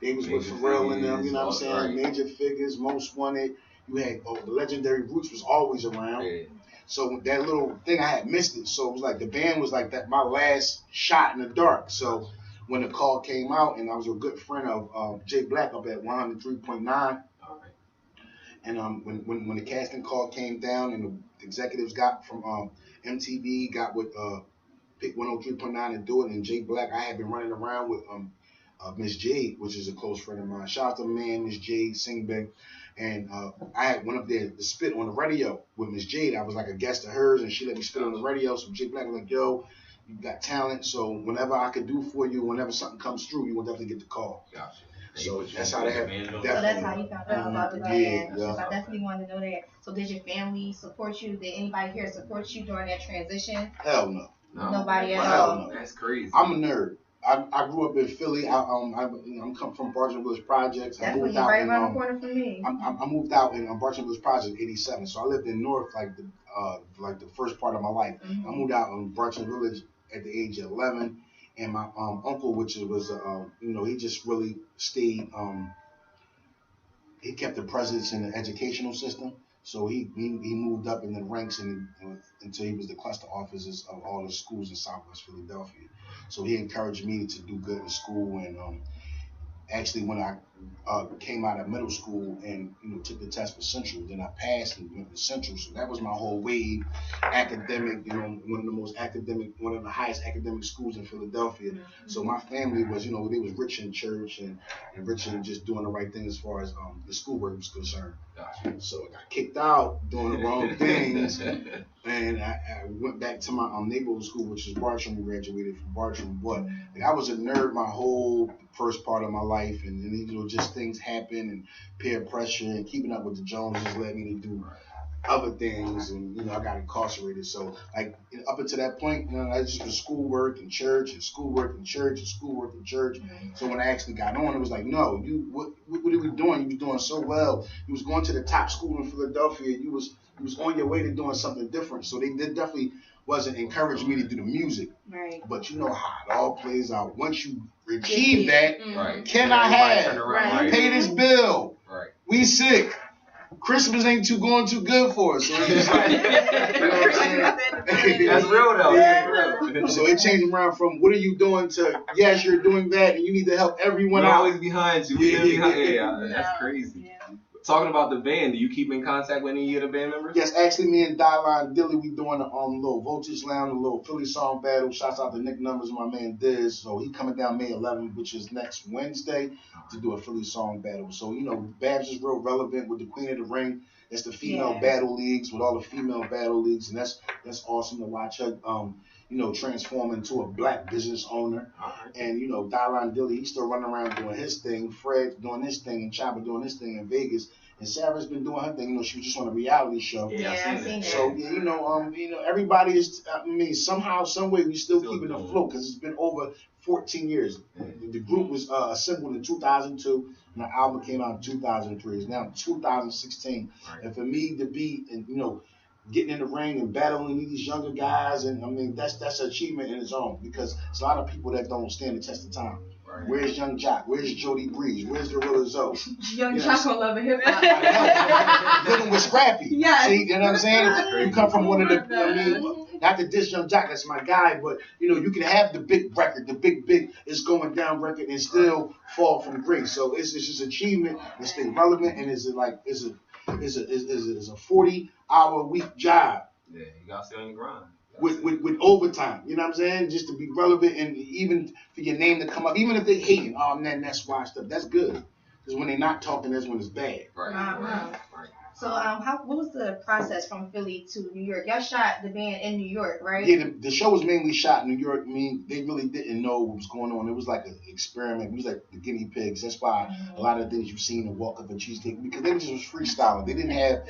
I: they was with Pharrell and them, you know what I'm saying?
F: Right.
I: Major Figures, Most Wanted. You had the legendary Roots was always around.
F: Yeah.
I: So that little thing, I had missed it. So it was like the band was like that, my last shot in the dark. So when the call came out, and I was a good friend of Jay Black up at 103.9. And when the casting call came down and the executives got from MTV, got with pick 103.9 and do it, and Jay Black, I had been running around with Miss Jade, which is a close friend of mine. Shout out to man, Miss Jade Singbay. And I had went up there to spit on the radio with Miss Jade. I was like a guest of hers, and she let me spit on the radio. So Jay Black was like, yo, you got talent, so whenever I could do for you, whenever something comes through, you will definitely get the call.
F: Gotcha.
I: So that's how they have.
G: So that's how you found out about the band.
I: Yeah.
G: I definitely wanted to know that. So did your family support you? Did anybody here support you during that transition?
I: Hell no.
G: Nobody at
I: Hell
G: all.
I: no.
F: That's crazy.
I: I'm a nerd. I grew up in Philly. I'm come from Barton Village Projects.
G: That's when you're right around the corner from me.
I: I moved out in Barton Village Projects '87, so I lived in North like the first part of my life.
G: Mm-hmm.
I: I moved out in Barton Village at the age of 11, and my uncle, which was he just really stayed. He kept the presence in the educational system, so he moved up in the ranks until he was the cluster officers of all the schools in Southwest Philadelphia. So he encouraged me to do good in school, and actually when I came out of middle school and took the test for Central, then I passed and went to Central. So that was my whole wave, academic. One of the highest academic schools in Philadelphia. Mm-hmm. So my family was, they was rich in church and rich in just doing the right thing as far as the schoolwork was concerned. Gotcha. So I got kicked out doing the wrong things, and I went back to my neighborhood school, which is Bartram. Graduated from Bartram, but I was a nerd my whole first part of my life, and just things happen and peer pressure and keeping up with the Joneses led me to do other things, and I got incarcerated. So like up until that point, I just was schoolwork and church and schoolwork and church and schoolwork and church. Mm-hmm. So when I actually got on, it was like, no, what are we doing? You was doing so well. You was going to the top school in Philadelphia. You was on your way to doing something different. So they definitely wasn't encouraging me to do the music.
G: Right.
I: But you know how it all plays out. Once you achieve that,
F: right.
I: Can I have? Pay this bill.
F: Right.
I: We sick. Christmas ain't going too good for us. So it's like, you know what I'm saying?
F: That's real though.
I: Yeah. So it changed around from what are you doing to yes, you're doing that and you need to help everyone
F: We're
I: out.
F: always behind you. Yeah, that's crazy.
G: Yeah.
F: Talking about the band, do you keep in contact with any of the band members?
I: Yes, actually, me and Dylan Dilly, we doing a little Voltage Lounge, a little Philly song battle. Shouts out to Nick Numbers and my man Diz. So he coming down May 11th, which is next Wednesday, to do a Philly song battle. So Babs is real relevant with the Queen of the Ring. That's the female battle leagues with all the female battle leagues, and that's awesome to watch her. Transform into a black business owner. Right. And, Dylan Dilly, he's still running around doing his thing. Fred doing his thing, and Chopper doing his thing in Vegas. And Sarah's been doing her thing. She was just on a reality show.
G: Yeah, I've seen that.
I: So, everybody is, somehow, some way, we still keeping afloat because it's been over 14 years. Mm-hmm. The group was assembled in 2002, and the album came out in 2003. It's now 2016. Right. And for me to be, getting in the ring and battling these younger guys, and that's an achievement in its own because it's a lot of people that don't stand the test of time. Right. Where's Young Jock? Where's Jody Breeze? Where's Gorilla Zoe?
G: Young Jock on Love and Hip Hop.
I: Living with Scrappy.
G: Yes.
I: See, you know what I'm saying? You come from one of the, not to diss Young Jock, that's my guy, but you can have the big record, the big is going down record and still fall from grace. So it's just achievement and stay relevant, and it's a 40-hour week job.
F: Yeah, you gotta stay on your grind.
I: With overtime, you know what I'm saying? Just to be relevant and even for your name to come up, even if they hating, oh man, that's washed up. That's good. Because when they're not talking, that's when it's bad.
F: Right.
G: So what was the process from Philly to New York? Y'all shot the band in New York, right?
I: Yeah, the show was mainly shot in New York. I mean, they really didn't know what was going on. It was like an experiment. We was like the guinea pigs. That's why a lot of things you've seen in Walk Up and Cheesecake, because they just was freestyling. They didn't have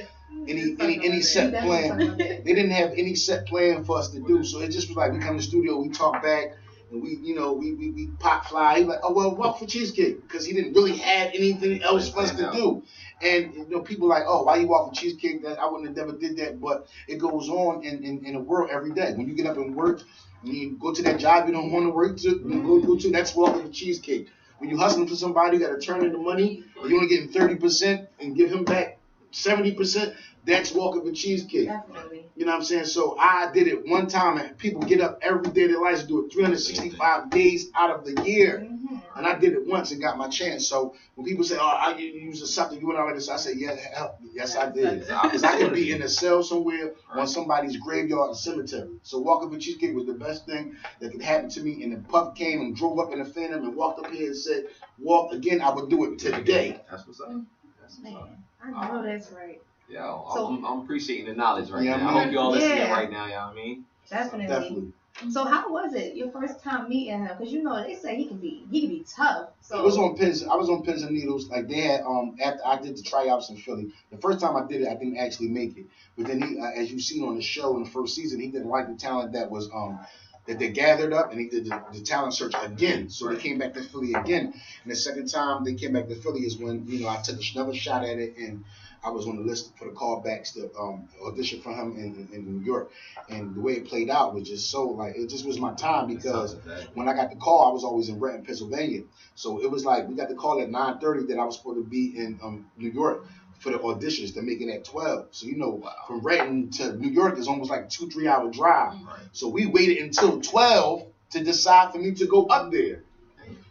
I: any set plan. They didn't have any set plan for us to do. So it just was like we come to the studio, we talk back, and we pop fly. He was like, oh well, Walk for Cheesecake, because he didn't really have anything else for us to do. And people like, oh, why you Walk for Cheesecake? That I wouldn't have never did that. But it goes on in the world every day. When you get up and work, when you go to that job you don't want to work to, go to, that's Walk for Cheesecake. When you hustling for somebody, you got to turn in the money. You only getting 30% and give him back 70%. That's Walk Up a Cheesecake.
G: Definitely.
I: You know what I'm saying? So I did it one time, and people get up every day of their lives to do it 365 days out of the year.
G: Mm-hmm.
I: And I did it once and got my chance. So when people say, oh, I use something, you went out like this, I say, yeah, yes, I did. Because I could be in a cell somewhere on somebody's graveyard or cemetery. So Walk Up a Cheesecake was the best thing that could happen to me. And then Puff came and drove up in the Phantom and walked up here and said, walk again, I would do it today.
F: That's what's up. That's what's up.
G: Man, I know that's right.
F: Yeah,
G: So-
F: I'm appreciating the knowledge right
I: Yeah,
F: now. I
I: man.
F: hope you all listening
G: Yeah.
F: right now. You know what I mean?
G: Definitely. So how was it your first time meeting him? Because they say he can be tough. So
I: I was on pins and needles. Like they had after I did the tryouts in Philly. The first time I did it, I didn't actually make it. But then he, as you've seen on the show in the first season, he didn't like the talent that was that they gathered up, and he did the talent search again. So they came back to Philly again. And the second time they came back to Philly is when I took another shot at it, and I was on the list for the callbacks to audition for him in New York. And the way it played out was just so, like, it just was my time, because when I got the call, I was always in Renton, Pennsylvania. So it was like we got the call at 9:30 that I was supposed to be in New York for the auditions to make it at 12. So, from Renton to New York is almost like a 2-3 hour drive.
F: Right.
I: So we waited until 12 to decide for me to go up there.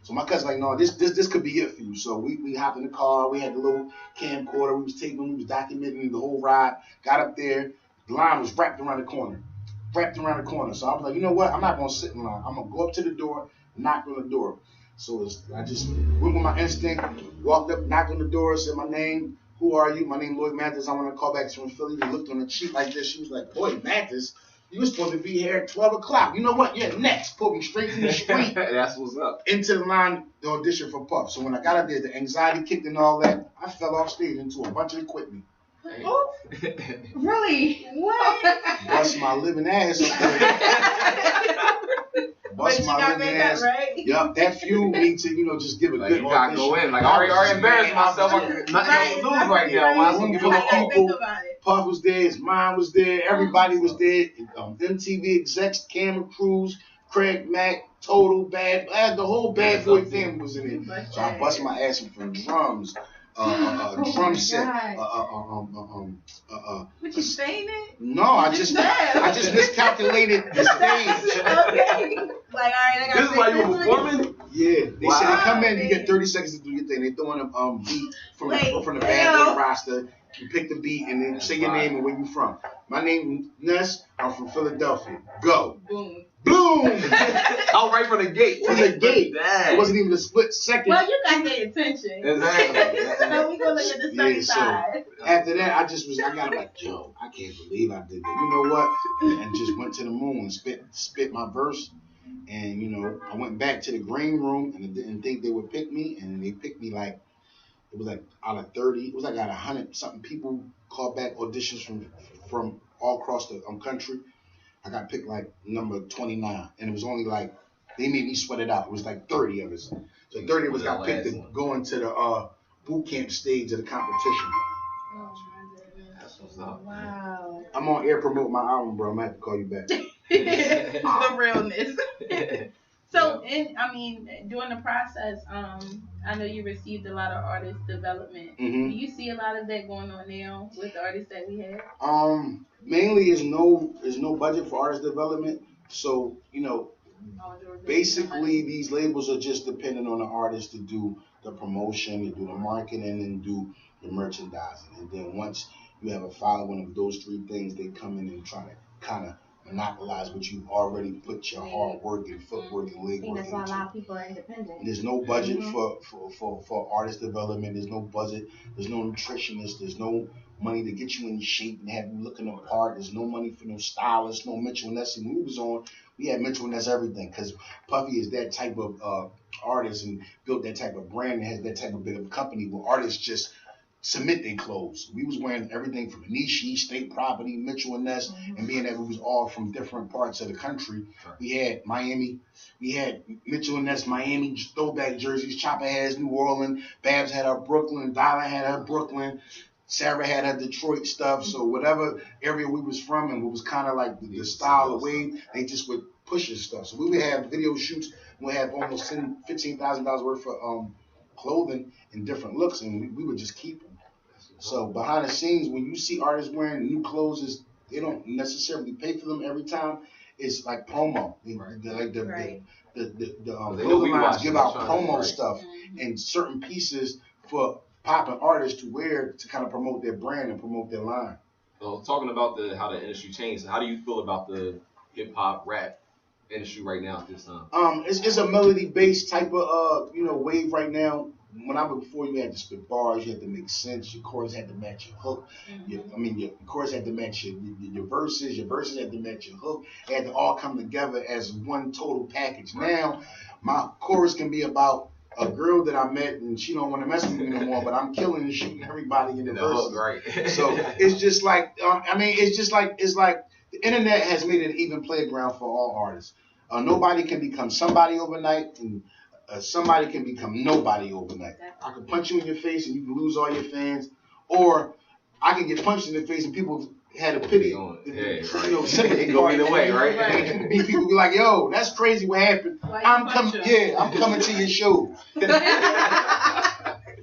I: So my cousin's like, no, this could be it for you. So we hopped in the car. We had the little camcorder. We was taping. We was documenting the whole ride. Got up there. The line was wrapped around the corner. So I was like, you know what? I'm not going to sit in line. I'm going to go up to the door, knock on the door. So I just went with my instinct, walked up, knocked on the door, said my name. Who are you? My name is Lloyd Mathis. I want to call back from Philly. He looked on the cheek like this. She was like, Lloyd Mathis? You were supposed to be here at 12 o'clock. You know what? You're next. Put me straight from the street
F: That's what's up.
I: into the line to audition for Puff. So when I got up there, the anxiety kicked and all that. I fell off stage into a bunch of equipment.
G: Oh, really? What?
I: Bust my living ass up there. Bust my living ass.
G: Right?
I: Yup, that fueled me to, just give a
F: Like,
I: good
F: you gotta
I: audition.
F: go in. Like, I already embarrassed myself. I'm nothing to lose right now. Might as well give it a
G: Think
F: people.
G: about it.
I: Puff was there, his mom was there, everybody was there. MTV execs, camera crews, Craig Mack, Total Bad, the whole Bad Boy family was in there. So I bust my ass in for drums, drum set.
H: What you saying it?
I: No, I just miscalculated the stage.
H: Okay. Like, all right, I got
F: This is why you were performing?
I: Yeah, they
F: Wow.
I: said come in, you get 30 seconds to do your thing. They throwing a beat from the Bad Boy roster. You pick the beat and then say your name and where you from. My name is E-Ness. I'm from Philadelphia. Go.
H: Boom.
I: Boom!
F: Out right from the gate.
I: From the gate.
F: Dang.
I: It wasn't even a split second.
H: Well, you got their attention.
F: Exactly.
H: So we gonna look at the sunny
I: Yeah, so
H: side.
I: after that, I got like, yo, I can't believe I did that. You know what? And just went to the moon and spit my verse. And, I went back to the green room and I didn't think they would pick me. And they picked me like, it was like out of 30, it was like out of 100 something people called back auditions from all across the country. I got picked like number 29, and it was only like, they made me sweat it out. It was like 30 of us. So 30 of us got picked to go into the boot camp stage of the competition.
F: That's what's up.
G: Wow.
I: I'm on air promoting my album, bro. I'm gonna have to call you back.
H: The realness. So, during the process, I know you received a lot of artist development.
I: Mm-hmm.
H: Do you see a lot of that going on now with the artists that we have?
I: Mainly is no budget for artist development. So, basically these labels are just dependent on the artist to do the promotion, to do the marketing, and do the merchandising. And then once you have a following of those three things, they come in and try to kind of monopolize what you've already put your hard work and footwork and leg
G: I think
I: work
G: that's why a
I: into.
G: lot of people are independent.
I: There's no budget for artist development. There's no budget. There's no nutritionist. There's no money to get you in shape and have you looking the part. There's no money for no stylists, no Mitchell & Ness. When we was on, we had Mitchell & Ness everything because Puffy is that type of artist and built that type of brand and has that type of big of a company where artists just submit their clothes. We was wearing everything from Nishi, State Property, Mitchell & Ness, and being that we was all from different parts of the country, we had Miami, we had Mitchell & Ness, Miami throwback jerseys, Chopper has New Orleans, Babs had her Brooklyn, Dollar had her Brooklyn, Sarah had her Detroit stuff. So whatever area we was from and what was kind of like the style, the wave, they just would push this stuff. So we would have video shoots, we have almost $15,000 worth of clothing in different looks, and we would just keep them. So behind the scenes, when you see artists wearing new clothes, they don't necessarily pay for them every time. It's like promo. The clothing lines give out promo stuff and certain pieces for popping artists to wear to kind of promote their brand and promote their line.
F: So talking about how the industry changed, how do you feel about the hip hop rap industry right now at this time?
I: It's a melody based type of wave right now. Before you had to spit bars, you had to make sense. Your chorus had to match your hook. Your chorus had to match your verses. Your verses had to match your hook. It had to all come together as one total package. Now, my chorus can be about a girl that I met and she don't want to mess with me no more, but I'm killing and shooting everybody in the verses.
F: Right.
I: So it's just like it's like the internet has made it an even playground for all artists. Nobody can become somebody overnight, and somebody can become nobody overnight. I can punch you in your face and you can lose all your fans, or I can get punched in the face and people had a pity, sympathy.
F: Go either way, right?
I: And people be like, "Yo, that's crazy. What happened? I'm coming to your show." You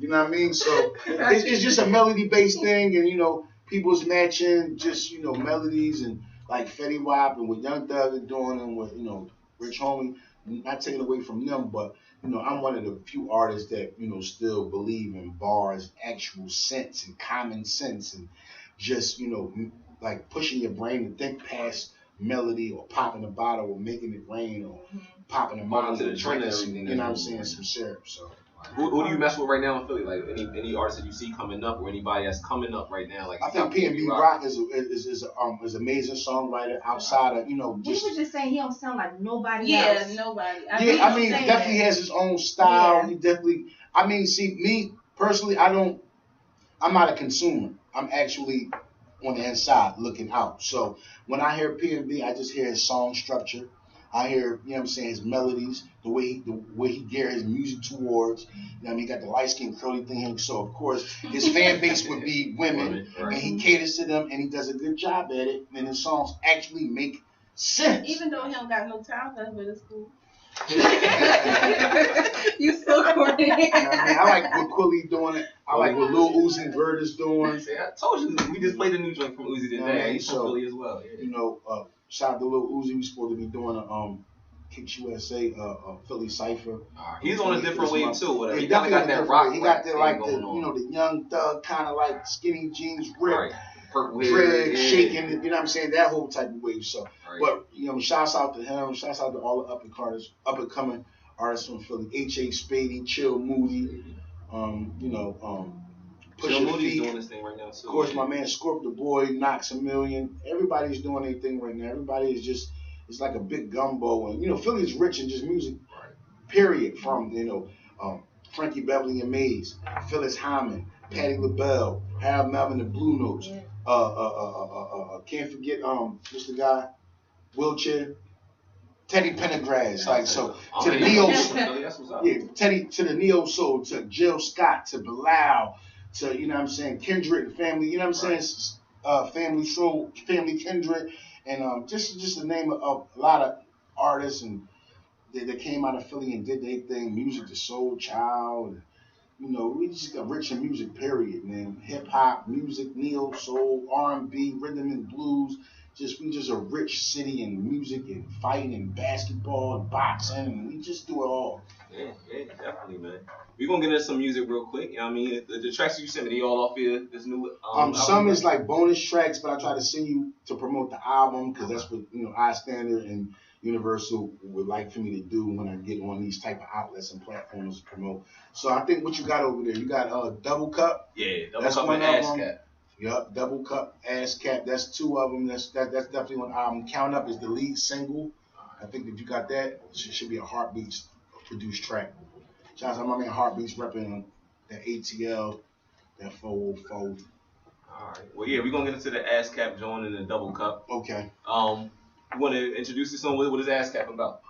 I: know what I mean? So it's just a melody based thing, and people's matching just melodies and like Fetty Wap and what Young Thug is doing and what Rich Homie. Not taking away from them, but I'm one of the few artists that still believe in bars, actual sense and common sense, and just like pushing your brain to think past melody or popping a bottle or making it rain or popping a bottle and drinking some syrup. So
F: who do you mess with right now in Philly? Like any artists that you see coming up or anybody that's coming up right now? Like
I: I think P&B Rock is an amazing songwriter outside of
G: He was just saying he don't sound like nobody
H: else.
G: else.
H: Nobody.
I: I mean, definitely has his own style. Yeah. He definitely. I mean, see me personally, I'm not a consumer. I'm actually on the inside looking out. So when I hear P&B, I just hear his song structure. I hear, his melodies, the way he gear his music towards. He got the light skin curly thing here. So of course his fan base would be women, and he caters to them, and he does a good job at it. And his songs actually make sense.
H: Even though he don't got no time left, but it's cool. You so corny.
I: I like what Quilly doing it. I like what Lil Uzi Vert is doing.
F: I told you we just played a new joint from Uzi today. He's from Philly as well. Yeah.
I: Shout out to Lil Uzi. We're supposed to be doing a Kicks USA Philly Cypher.
F: He's on a different wave too. Whatever.
I: Yeah,
F: he got that rock.
I: He got that the young thug kind of like skinny jeans rip, dread shaking. You know what I'm saying? That whole type of wave. So, but shouts out to him. Shouts out to all the up and coming artists from Philly. H.A. Spady, Chill Moody.
F: Chill Moody's doing this thing right now too.
I: Of course, my man Scorp the Boy, Knox a Million. Everybody's doing their thing right now. Everybody is just, it's like a big gumbo. And, Philly is rich in just music, period. From, Frankie Beverly and Mays, Phyllis Hyman, Patti LaBelle, Harold Melvin and Blue Notes. Can't forget, what's the guy? Wheelchair. Teddy Pendergrass, to the neo, Teddy to the neo soul, to Jill Scott, to Bilal, to Kendrick family, family soul, family Kendrick, and just the name of a lot of artists and that came out of Philly and did their thing, music, the Soul Child, we just got rich in music, period, man. Hip hop, music, neo soul, R&B, rhythm and blues. We just a rich city in music and fighting and basketball and boxing, and we just do it all.
F: Yeah, definitely, man. We're gonna get into some music real quick. The tracks you sent me, they all off here. This new
I: some is like bonus tracks, but I try to send you to promote the album because that's what iStandard and Universal would like for me to do when I get on these type of outlets and platforms to promote. So I think what you got over there, you got Double Cup.
F: Yeah, Double Cup and Ass Cat.
I: Yup, Double Cup, Ass Cap. That's two of them. That's definitely one album. Count Up is the lead single. I think if you got that, it should be a Heartbeats produced track. Shout out to my man Heartbeats repping that ATL, that 404.
F: All right. Well, yeah, we're gonna get into the Ass Cap joint and the Double Cup.
I: Okay.
F: You want to introduce this song? What is Ass Cap about?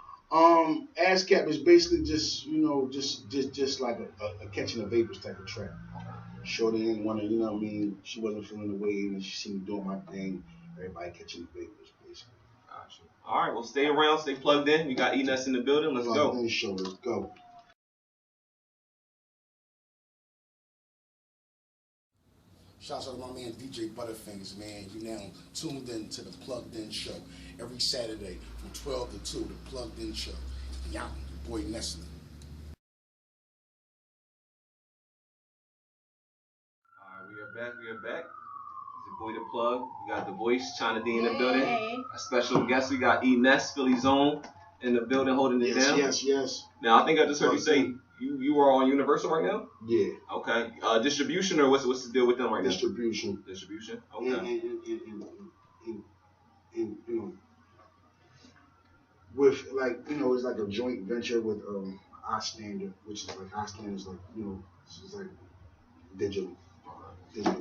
I: Ass Cap is basically just, just like a catching the vapors type of track. Shorty didn't want to, what I mean? She wasn't feeling the wave, and she seen me doing my thing. Everybody catching the vapors, basically.
F: Gotcha. All right, well, stay around, stay plugged in. We got E-Ness in the building. Let's go.
I: Let's go. Shouts out to my man DJ Butta-Fingaz, man. You now tuned in to the Plugged In Show every Saturday from 12 to 2, the Plugged In Show. Your boy Nestle.
F: All right, we are back. It's your boy The Plug. We got The Voice, China D in the building. A special guest, we got E-Ness, Philly Zone in the building holding it down.
I: Yes.
F: Now, I think I just heard you say you are on Universal right now?
I: Yeah.
F: Okay. Distribution, or what's the deal with them right now?
I: Distribution.
F: Okay.
I: And with it's like a joint venture with iStandard, which is like iStandard is like it's like digital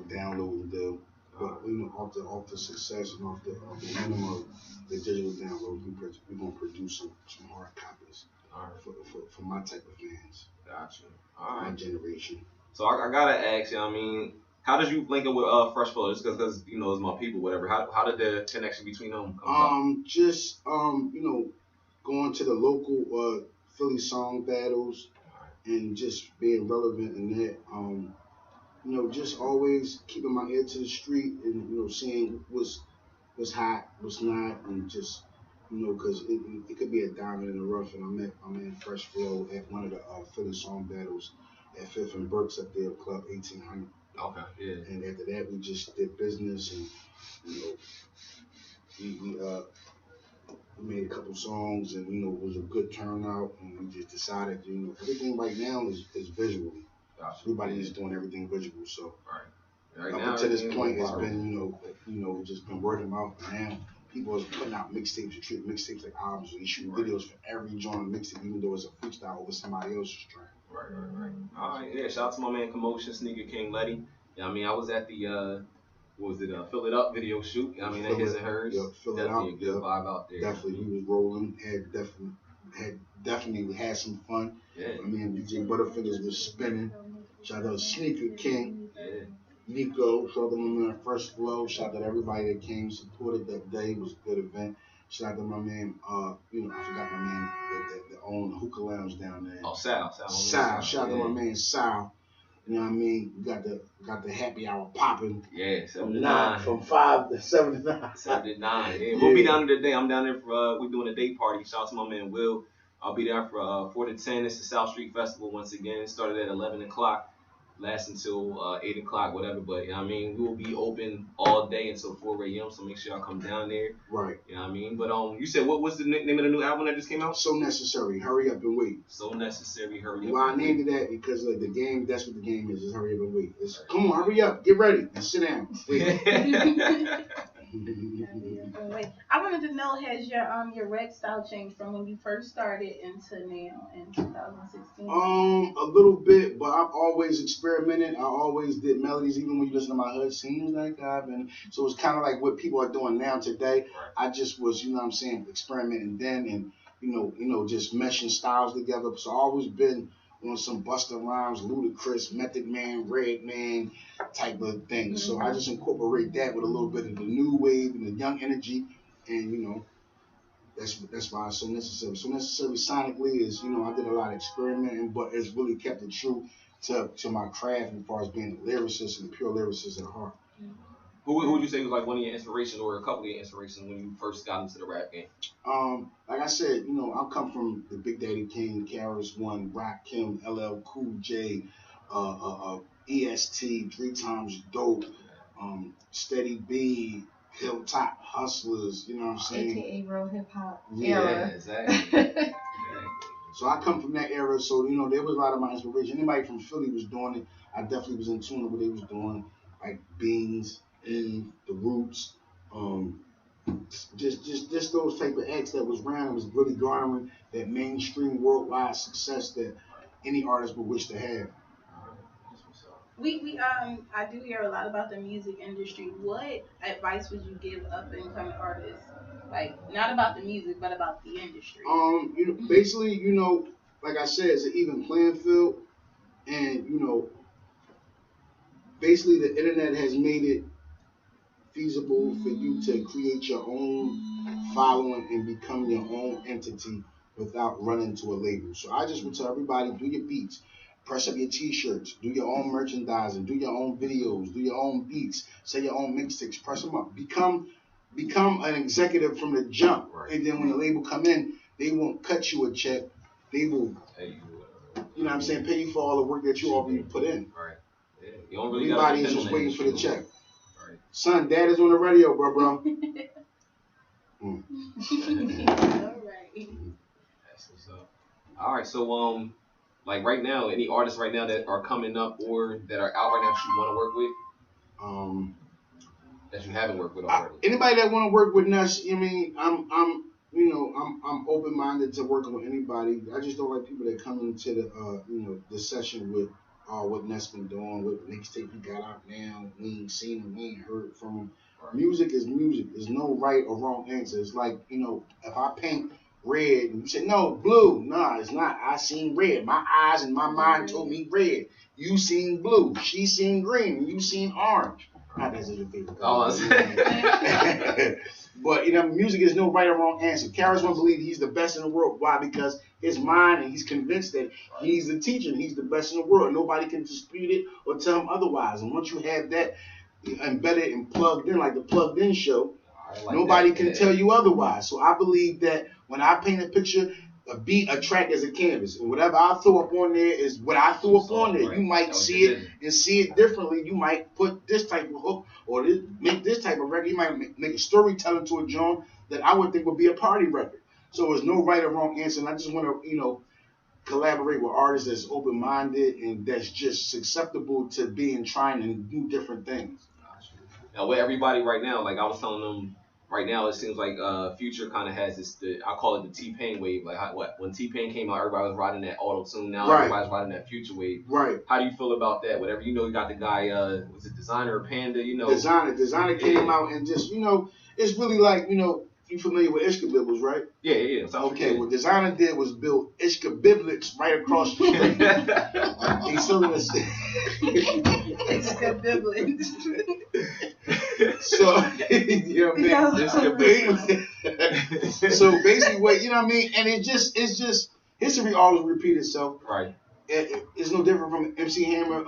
I: download deal. But off the success and off the minimum of the digital download, we're gonna produce some hard copies. All right. For my type of fans.
F: Gotcha. All right.
I: My generation.
F: So I gotta ask you. I mean, how did you link up with Fresh Flow? Just because it's my people, whatever. How did the connection between them come about?
I: Just going to the local Philly song battles and just being relevant in that. Just always keeping my ear to the street and seeing what's hot, what's not, and just because it could be a diamond in the rough. And I met my man Fresh Flow at one of the Philly song battles at Fifth and Burks up there, Club 1800.
F: Okay, yeah.
I: And after that, we just did business, and we made a couple songs, and it was a good turnout, and we just decided, everything right now is visual. Gotcha. Everybody is doing everything visual, so
F: right
I: up
F: now,
I: until this point, it's been just been word of mouth. Now people are putting out mixtapes and treat mixtapes like albums. So you shoot videos for every joint mixtape, even though it's a freestyle over somebody else's track.
F: Right. All right, yeah. Shout out to my man Commotion, Sneaker King Letty. Yeah, I mean, I was at the Fill It Up video shoot. I mean, that his and hers.
I: Yeah, Fill It Up.
F: Definitely a good vibe out there.
I: Definitely, he was rolling. Definitely had some fun.
F: Yeah.
I: I mean, DJ Butta-Fingaz was spinning. Shout out to Sneaker King.
F: Yeah.
I: Nico, shout out to my man Fresh Flow. Shout out to everybody that came, supported that day. It was a good event. Shout out to my man, I forgot my man that owned Hookah Lounge down there.
F: Oh, Sal.
I: Shout out to my man Sal. You know what I mean? We got the happy hour popping.
F: Yeah, 7 to 9.
I: From 5 to 7 to 9.
F: 7 to 9. Yeah. We'll be down there today. I'm down there for we're doing a day party. Shout out to my man Will. I'll be there for 4 to 10. It's the South Street Festival once again. It started at 11 o'clock. Last until 8 o'clock, whatever. But, I mean, we will be open all day until 4 a.m., so make sure y'all come down there.
I: Right.
F: You know what I mean? But you said, what was the name of the new album that just came out?
I: So Necessary. Hurry Up and Wait.
F: So Necessary. Hurry Up.
I: Well, I named it that because the game, that's what the game is hurry up and wait. It's, come on, hurry up, get ready, and sit down. Wait.
H: I wanted to know, has your rec style changed from when you first started into now in 2016?
I: A little bit, but I've always experimented. I always did melodies, even when you listen to my hood. Seems like I've been. So it's kind of like what people are doing now today. I just was, experimenting then, and just meshing styles together. So I've always been on some Busta Rhymes, Ludacris, Method Man, Redman type of thing. Mm-hmm. So I just incorporate that with a little bit of the new wave and the young energy, and that's why it's so necessary. So necessary sonically is, I did a lot of experimenting, but it's really kept it true to my craft as far as being a lyricist and a pure lyricist at heart.
F: Mm-hmm. Who would you say was like one of your inspirations or a couple of your inspirations when you first got into the rap game?
I: Like I said, I come from the Big Daddy King, Karis One, Rakim, LL Cool J, EST, 3 Times Dope, Steady B, Hilltop Hustlers, you know what I'm saying?
G: AKA real hip hop
F: era. Exactly.
I: So I come from that era, so there was a lot of my inspiration. Anybody from Philly was doing it. I definitely was in tune with what they was doing. like Beans, Eve, The Roots, just those type of acts that was around and was really garnering that mainstream worldwide success that any artist would wish to have.
H: I do hear a lot about the music industry. What advice would you give up and coming artists? Like not about the music, but about the industry.
I: Basically, like I said, it's an even playing field, and basically the internet has made it feasible for you to create your own following and become your own entity without running to a label. So I just would tell everybody, do your beats, press up your t-shirts, do your own merchandising, do your own videos, do your own beats, say your own mixtapes, press them up. Become an executive from the jump. Right. And then when the label come in, they won't cut you a check. They will, pay you for all the work that you already put in.
F: Right. Yeah. You don't really
I: Everybody is just waiting for the check. Right. Son, Dad is on the radio, bro.
H: All right.
F: That's what's up. All right, so like right now, any artists right now that are coming up or that are out right now that you want to work with? That you haven't worked with already.
I: Anybody that want to work with us, I'm open-minded to working with anybody. I just don't like people that come into the session with what Ness been doing, what mixtape he got out now. We ain't seen him, we ain't heard from him. Right. Music is music. There's no right or wrong answer. It's like, if I paint red and you say, no, blue. Nah, it's not. I seen red. My eyes and my mind told me red. You seen blue. She seen green. And you seen orange. Not that's your favorite color. But music is no right or wrong answer. Karis will believe he's the best in the world. Why? Because his mind, and he's convinced that he's the teacher and he's the best in the world. Nobody can dispute it or tell him otherwise. And once you have that embedded and plugged in, like the Plugged In show, nobody can tell you otherwise. So I believe that when I paint a picture, a beat, a track is a canvas, and whatever I throw up on there is what I threw up on there. You might see it and see it differently. You might put this type of hook or make this type of record. You might make a storytelling to a joint that I would think would be a party record. So there's no right or wrong answer. And I just want to, collaborate with artists that's open-minded and that's just susceptible to trying to do different things.
F: Now with everybody right now, like I was telling them. Right now, it seems like Future kind of has this. I call it the T-Pain wave. Like when T-Pain came out, everybody was riding that auto-tune. Now everybody's riding that Future wave.
I: Right.
F: How do you feel about that? Whatever you got the guy. Was it Designer or Panda?
I: Designer came out and just it's really like you familiar with Ishka-Bibbles, right?
F: Yeah.
I: Okay, what Designer did was build Ishka-Biblets right across the street. He's selling us.
H: Ishka-Biblets.
I: So, so basically, what and it's just history always repeats itself.
F: Right.
I: It's no different from MC Hammer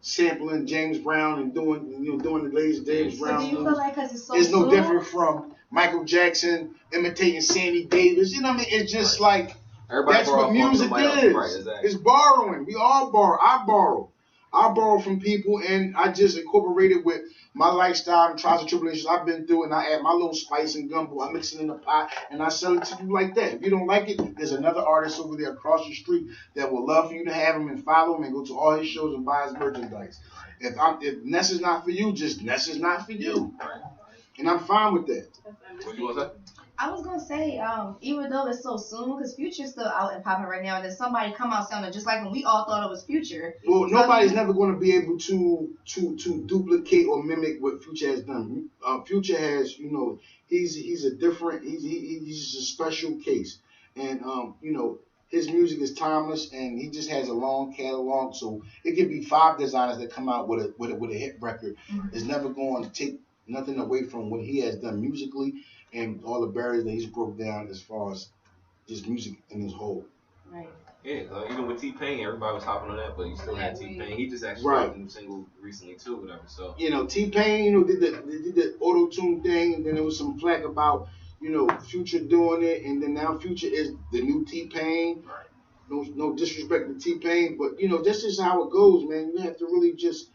I: sampling James Brown and doing the latest James Brown.
G: Do you feel like because it's so
I: it's no different from Michael Jackson imitating Sammy Davis. It's just like everybody that's what music is. Right, exactly. It's borrowing. We all borrow. I borrow from people, and I just incorporate it with my lifestyle and trials and tribulations I've been through, and I add my little spice and gumbo. I mix it in the pot, and I sell it to you like that. If you don't like it, there's another artist over there across the street that would love for you to have him and follow him and go to all his shows and buy his merchandise. If Ness is not for you, just Ness is not for you. Right. And I'm fine with that.
F: What you want to say?
G: I was gonna say, even though it's so soon, because Future's still out and popping right now, and then somebody come out sounding just like when we all thought it was Future.
I: Well, nobody's never going to be able to duplicate or mimic what Future has done. Future has, he's a different, he's just a special case, and his music is timeless, and he just has a long catalog. So it could be 5 designers that come out with a hit record. Mm-hmm. It's never going to take nothing away from what he has done musically and all the barriers that he's broke down as far as just music in his whole.
G: Right.
F: Yeah, even with T-Pain, everybody was hopping on that, but you still had T-Pain. He just actually dropped a new single recently too, whatever. So
I: T-Pain, did the auto-tune thing, and then there was some flack about Future doing it, and then now Future is the new T-Pain. Right. No disrespect to T-Pain, but this is how it goes, man. You have to really just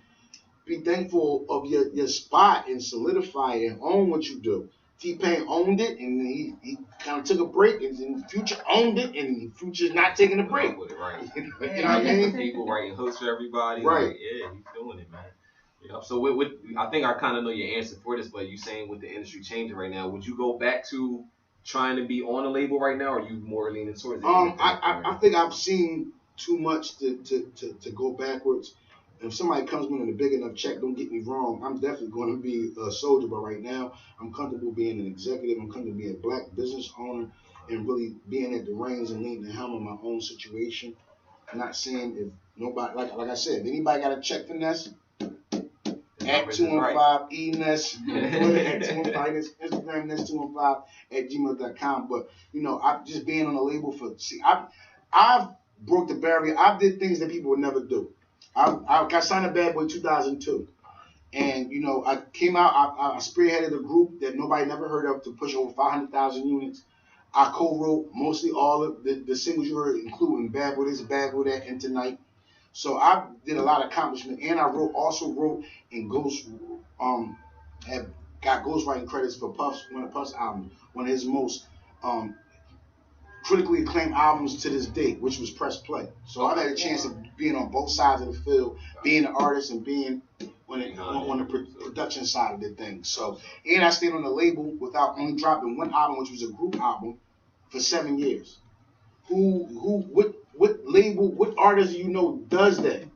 I: be thankful of your spot and solidify it and own what you do. T-Pain owned it, and he kind of took a break, and then Future owned it, and Future's not taking a break.
F: With it, right.
I: You know what I mean?
F: People writing hooks for everybody.
I: Right.
F: Like, yeah, he's doing it, man. Yeah. So I think I kind of know your answer for this, but you saying with the industry changing right now, would you go back to trying to be on a label right now, or are you more leaning towards it?
I: I think I've seen too much to go backwards. If somebody comes with a big enough check, don't get me wrong, I'm definitely going to be a soldier. But right now, I'm comfortable being an executive. I'm comfortable being a black business owner and really being at the reins and leading the helm of my own situation. I'm not saying if nobody, like I said, if anybody got a check for Ness, at 215 E-Ness, Twitter at 215, Instagram Ness215 at gmail.com. But you know, I've just being on a label for I've broke the barrier. I did things that people would never do. I got signed to Bad Boy 2002. And, you know, I came out, I spearheaded a group that nobody never heard of to push over 500,000 units. I co-wrote mostly all of the singles you heard, including Bad Boy This, Bad Boy That, and Tonight. So I did a lot of accomplishment. And I also wrote and got ghostwriting credits for Puff's, one of Puff's albums, one of his most critically acclaimed albums to this date, which was Press Play. So I've had a chance of being on both sides of the field, being an artist and being on the production side of the thing. So, and I stayed on the label without only dropping one album, which was a group album, for 7 years. What label, what artist you know does that?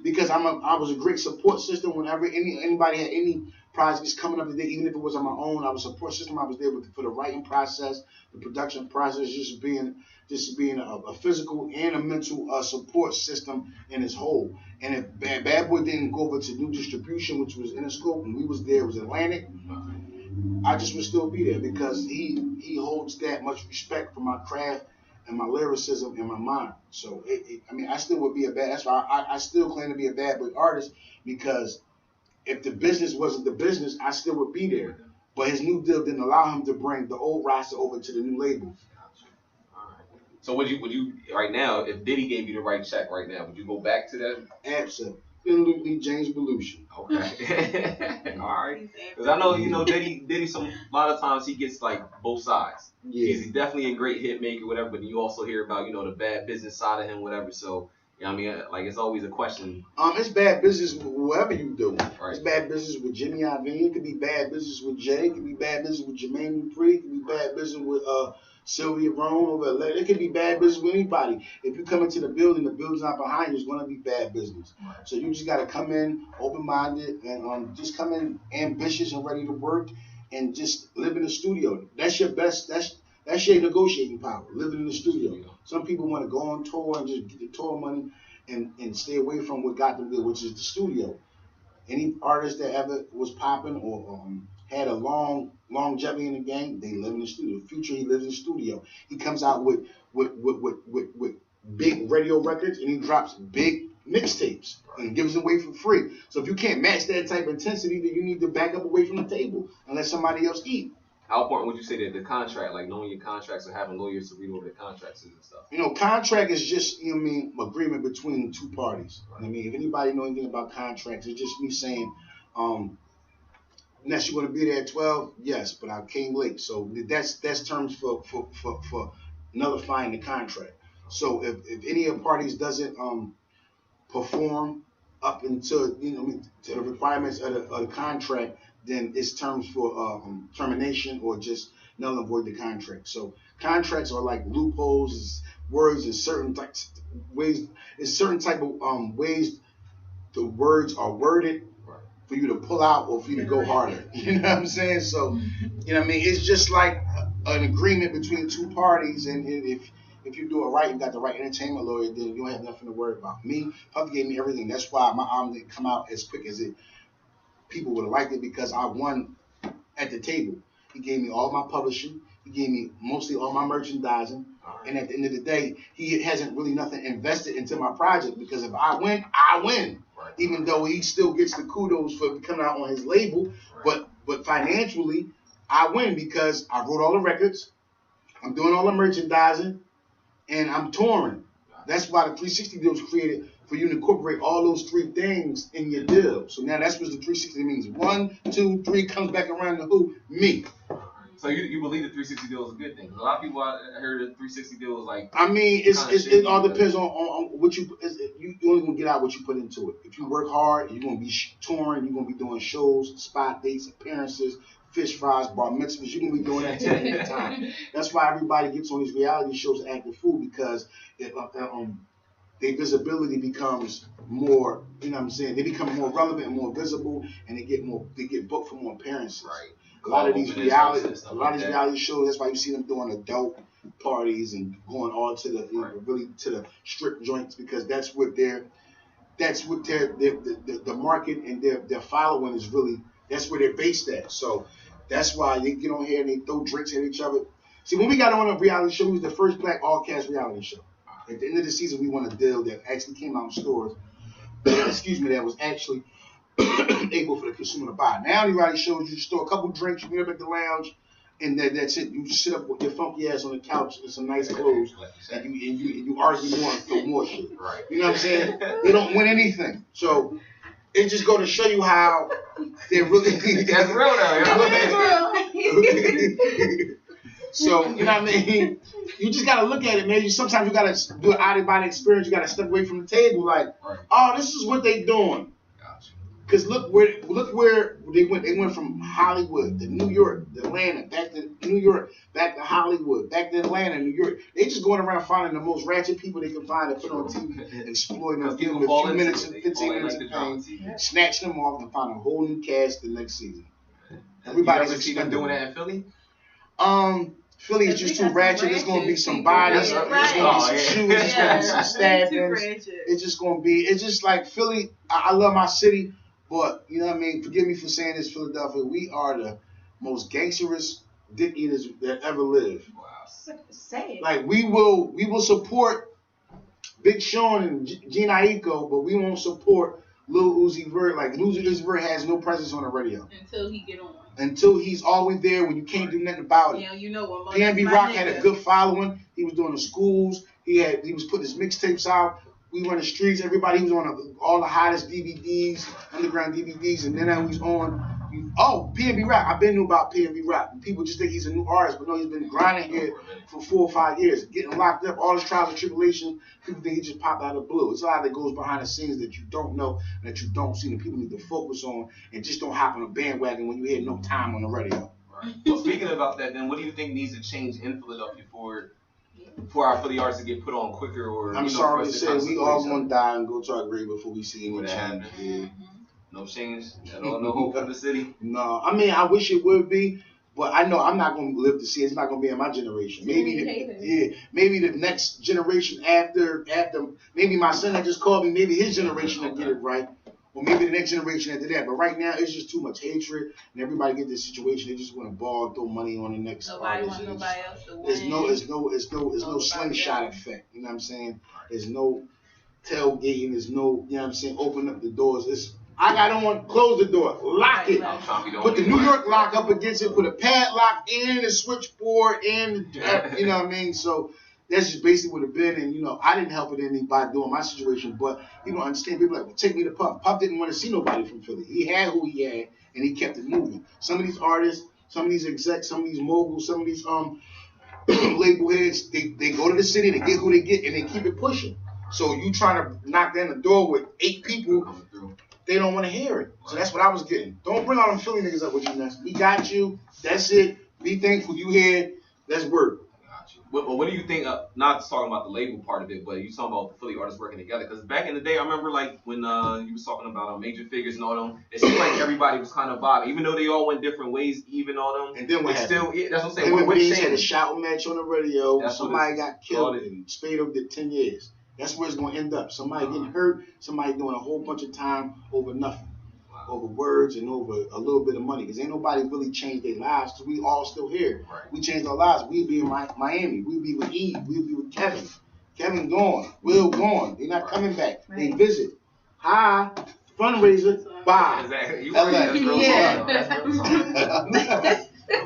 I: Because I was a great support system whenever anybody had any projects coming up today, even if it was on my own. I was a support system. I was there for the writing process, the production process, just being a physical and a mental support system in its whole. And if Bad Boy didn't go over to new distribution, which was Interscope, and we was there, it was Atlantic, I just would still be there because he holds that much respect for my craft and my lyricism and my mind. So I mean, I still would be that's why I still claim to be a Bad Boy artist, because if the business wasn't the business, I still would be there. But his new deal didn't allow him to bring the old roster over to the new label.
F: So would you right now, if Diddy gave you the right check right now, would you go back to that?
I: Absolutely, James Belushi.
F: Okay. All right. Because I know, Diddy a lot of times he gets like both sides. Yeah. He's definitely a great hit maker, whatever, but you also hear about, the bad business side of him, whatever. So, I mean, like, it's always a question.
I: It's bad business with whoever you do.
F: Right.
I: It's bad business with Jimmy Iovine. It could be bad business with Jay. It could be bad business with Jermaine Dupri. It could be bad business with Sylvia Rome over Atlanta. It could be bad business with anybody. If you come into the building's not behind you, it's going to be bad business. Right. So you just got to come in open-minded and just come in ambitious and ready to work and just live in the studio. That's your best. That's your negotiating power, living in the studio. Some people want to go on tour and just get the tour money and stay away from what got them there, which is the studio. Any artist that ever was popping or had a longevity in the game, they live in the studio. Future, he lives in the studio. He comes out with big radio records and he drops big mixtapes and gives them away for free. So if you can't match that type of intensity, then you need to back up away from the table and let somebody else eat.
F: How important would you say that the contract, like knowing your contracts or having lawyers to read over the contracts and stuff?
I: Contract is just, agreement between two parties. Right. If anybody know anything about contracts, it's just me saying, Ness, you want to be there at 12? Yes, but I came late. So that's terms for nullifying the contract. So if any of the parties doesn't perform up until to the requirements of the contract, then it's terms for termination or just null and void the contract. So contracts are like loopholes, words in certain ways. It's certain type of ways the words are worded for you to pull out or for you to go harder. You know what I'm saying? So, it's just like an agreement between two parties, and if you do it right, you got the right entertainment lawyer, then you don't have nothing to worry about. Me, Puff gave me everything. That's why my album didn't come out as quick as it. People would have liked it because I won at the table. He gave me all my publishing. He gave me mostly all my merchandising. And at the end of the day, he hasn't really nothing invested into my project, because if I win, I win. Right. Even though he still gets the kudos for coming out on his label, right. But financially, I win because I wrote all the records, I'm doing all the merchandising, and I'm touring. That's why the 360 deal was created, for you to incorporate all those three things in your deal. So now that's what the 360 means. 1, 2, 3 comes back around to who? Me.
F: So you believe the 360 deal is a good thing? 'Cause a lot of people I heard the 360 deal is like.
I: I mean, it all depends on what you only gonna get out what you put into it. If you work hard, you're gonna be touring, you're gonna be doing shows, spot dates, appearances, fish fries, bar mitzvahs. You're gonna be doing that till the end of time. That's why everybody gets on these reality shows and act the fool because their visibility becomes more. You know what I'm saying? They become more relevant and more visible, and they get booked for more appearances.
F: Right.
I: A lot of these reality shows, that's why you see them doing adult parties and going all to the really to the strip joints because that's what their the market and their following is really, that's where they're based at. So that's why they get on here and they throw drinks at each other. See, when we got on a reality show, it was the first black all-cast reality show. At the end of the season, we won a deal that actually came out in stores. Excuse me, that was actually able for the consumer to buy. Now the reality shows, you just throw a couple drinks, you meet up at the lounge, and that's it. You just sit up with your funky ass on the couch in some nice clothes, and you argue more and throw more shit. Right. You know what I'm saying? They don't win anything. So it just go to show you how they're really. That's real now. So you know what I mean? You just gotta look at it, man. Sometimes you gotta do an out-of-body experience. You gotta step away from the table, like, oh, this is what they doing. Because look where they went. They went from Hollywood to New York, to Atlanta, back to New York, back to Hollywood, back to Atlanta, New York. They just going around finding the most ratchet people they can find and put on TV, exploiting them, give them a few minutes and 15 minutes of fame, snatch them off, and find a whole new cast the next season. Everybody's
F: see them doing that in Philly.
I: Philly is just too ratchet. There's gonna be some bodies. There's gonna be some shoes. There's gonna be some stabbings. It's just gonna be. It's just like Philly. I love my city. But, you know what I mean, forgive me for saying this, Philadelphia, we are the most gangsterous dick eaters that ever lived. Wow. Say it. Like, we will support Big Sean and Gene Aiko, but we won't support Lil Uzi Vert. Like, Lil Uzi Vert has no presence on the radio.
H: Until he get on.
I: Until he's always there when you can't do nothing about it.
H: Yeah, you know what.
I: PNB Rock had a good following. He was doing the schools. He was putting his mixtapes out. We were in the streets. Everybody was on all the hottest DVDs, underground DVDs, and then I was on. PNB Rock. I've been knew about PNB Rock. People just think he's a new artist, but no, he's been grinding here for 4 or 5 years, getting locked up, all his trials and tribulations. People think he just popped out of the blue. It's a lot that goes behind the scenes that you don't know, that you don't see, that people need to focus on, and just don't hop on a bandwagon when you hear no time on the radio.
F: Right. Well, speaking about that, then what do you think needs to change in Philadelphia for our Philly artists to get put on quicker? Or
I: I'm sorry to say, we all gonna die and go to our grave before we see any change.
F: Yeah. No change at all, no hope for the city.
I: No, I mean I wish it would be, but I know I'm not gonna live to see it. It's not gonna be in my generation. Maybe the next generation after maybe my son that just called me, maybe his generation will get it right. Or maybe the next generation after that. But right now, it's just too much hatred, and everybody get this situation. They just want to ball, throw money on the next artist. Nobody else to win. There's no slingshot effect. You know what I'm saying? There's no tailgating. There's no, you know what I'm saying? Open up the doors. I got on, close the door, lock it. Put the New York lock up against it. Put a padlock in the switchboard in. You know what I mean? So. That's just basically what it been, and I didn't help it any by doing my situation, but understand people like, well, take me to Puff. Puff didn't want to see nobody from Philly. He had who he had, and he kept it moving. Some of these artists, some of these execs, some of these moguls, some of these label heads, they go to the city, they get who they get, and they keep it pushing. So you trying to knock down the door with 8 people, they don't want to hear it. So that's what I was getting. Don't bring all them Philly niggas up with you next. We got you. That's it. Be thankful you here. Let's work.
F: What do you think, not talking about the label part of it, but you talking about the Philly artists working together? Because back in the day, I remember like when you was talking about Major Figures and all them, it seemed like everybody was kind of vibing, even though they all went different ways, even all them.
I: And then what happened?
F: Still, that's what I'm saying. What
I: had a shout match on the radio, somebody got killed, and Spade Up did 10 years. That's where it's going to end up. Somebody getting hurt, somebody doing a whole bunch of time over nothing. Over words and over a little bit of money, because ain't nobody really changed their lives, because we all still here. Right. We changed our lives. We'd be in Miami. We'd be with Eve. We'd be with Kevin. Kevin gone. Will gone. They're not coming back. Right. They visit. Hi. Fundraiser. Bye.
F: Exactly. You right. That's real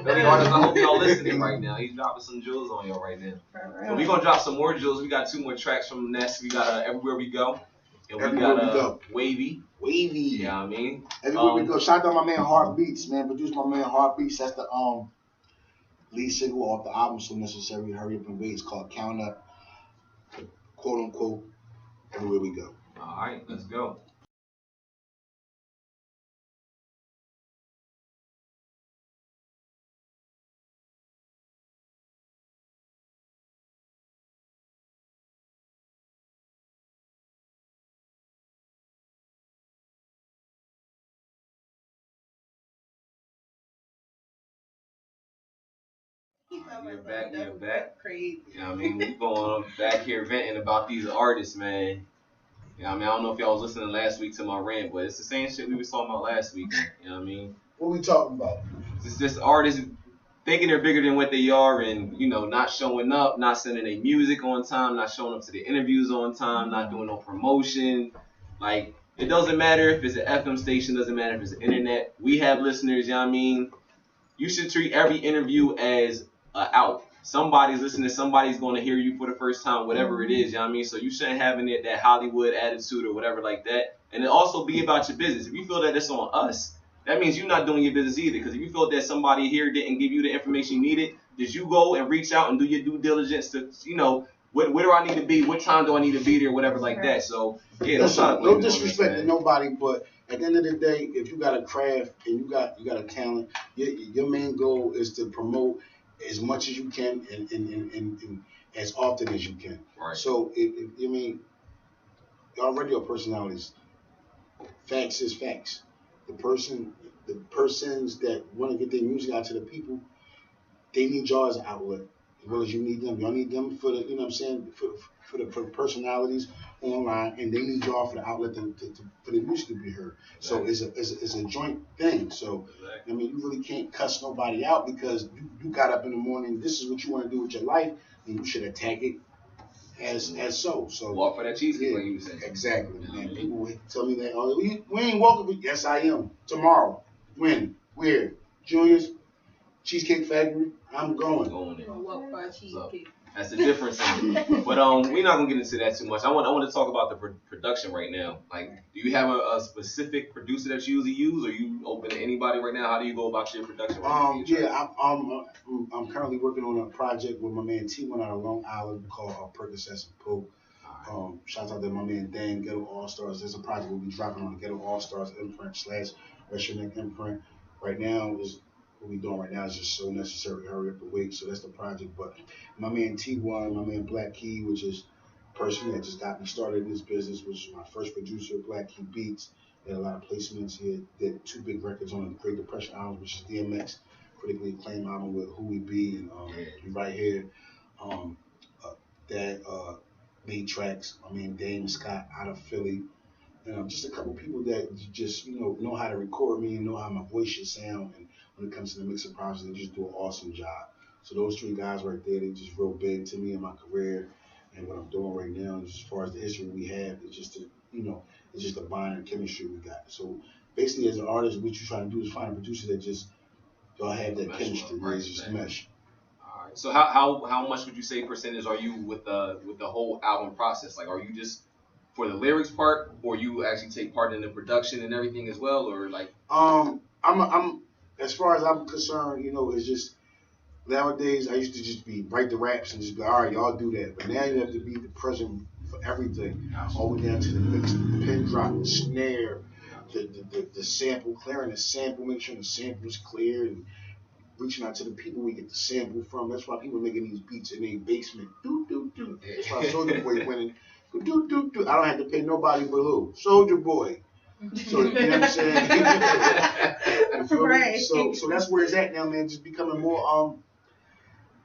F: Philly artists, I hope y'all listening right now. He's dropping some jewels on y'all right now. So we're going to drop some more jewels. We got 2 more tracks from E-Ness. We got Everywhere We Go. And we got Wavy.
I: Yeah,
F: you know what I mean?
I: Everywhere we go. Shout out to my man Heartbeats, man. Produce my man Heartbeats. That's the lead single off the album So Necessary, Hurry Up and Wait. It's called Count Up, quote unquote, everywhere we go.
F: All right, let's go. You're back.
H: Crazy.
F: You know what I mean? We going back here venting about these artists, man. You know what I mean? I don't know if y'all was listening last week to my rant, but it's the same shit we was talking about last week. You know what I mean?
I: What we talking about?
F: It's just artists thinking they're bigger than what they are, and not showing up, not sending their music on time, not showing up to the interviews on time, not doing no promotion. Like, it doesn't matter if it's an FM station, doesn't matter if it's the internet. We have listeners, you know what I mean? You should treat every interview as out. Somebody's listening, somebody's going to hear you for the first time, whatever it is, you know what I mean? So you shouldn't have that Hollywood attitude or whatever like that. And it also be about your business. If you feel that it's on us, that means you're not doing your business either. Because if you feel that somebody here didn't give you the information you needed, did you go and reach out and do your due diligence to, where do I need to be? What time do I need to be there? Whatever like that. So, yeah,
I: no disrespect to nobody, but at the end of the day, if you got a craft and you got a talent, your main goal is to promote as much as you can and as often as you can.
F: Right.
I: So, y'all radio personalities, facts is facts. The persons that want to get their music out to the people, they need y'all as an outlet as well as you need them. Y'all need them for the, for the personalities online, and they need y'all for the outlet for the music to be heard. So it's a joint thing. So you really can't cuss nobody out because you got up in the morning. This is what you want to do with your life, and you should attack it as so. So
F: walk for that cheesecake, like you were saying.
I: Exactly, man. People would tell me that, oh, we ain't walking. Yes, I am. Tomorrow. When? Where? Junior's Cheesecake Factory. I'm going.
H: Walk for a cheesecake.
F: That's the difference. But we're not gonna get into that too much. I want to talk about the production right now. Like, do you have a specific producer that you usually use, or you open to anybody right now? How do you go about your production?
I: I'm currently working on a project with my man T1 out of Long Island called Percocets and Pope. Shout out to my man Dan, Ghetto All Stars. There's a project we'll be dropping on the Ghetto All Stars imprint / Western imprint. Right now what we doing right now is just So Necessary, Hurry Up and Wait. So that's the project. But my man T1, my man Black Key, which is the person that just got me started in this business, which is my first producer, Black Key Beats. He had a lot of placements. He did 2 big records on the Great Depression album, which is DMX, critically acclaimed album with Who We Be and Right Here. Made tracks. I mean, Dame Scott out of Philly. Just a couple people that just know how to record me and know how my voice should sound. And when it comes to the mixing process, they just do an awesome job. So those 3 guys right there, they just real big to me in my career and what I'm doing right now. As far as the history we have, it's just it's just a bond and chemistry we got. So basically, as an artist, what you try to do is find a producer that just y'all have that chemistry, where it's just mesh.
F: All right. So how much would you say percentage are you with the whole album process? Like, are you just for the lyrics part, or you actually take part in the production and everything as well, or like?
I: I'm as far as I'm concerned, it's just nowadays I used to just write the raps and just be all right, y'all do that. But now you have to be the present for everything, all the way down to the mix, the pin drop, the snare, the sample, clearing the sample, make sure the sample is clear, and reaching out to the people we get the sample from. That's why people are making these beats in their basement. That's why Soulja Boy winning. I don't have to pay nobody but who? Soulja Boy. So you know what I'm saying?
G: Right.
I: So that's where it's at now, man. Just becoming more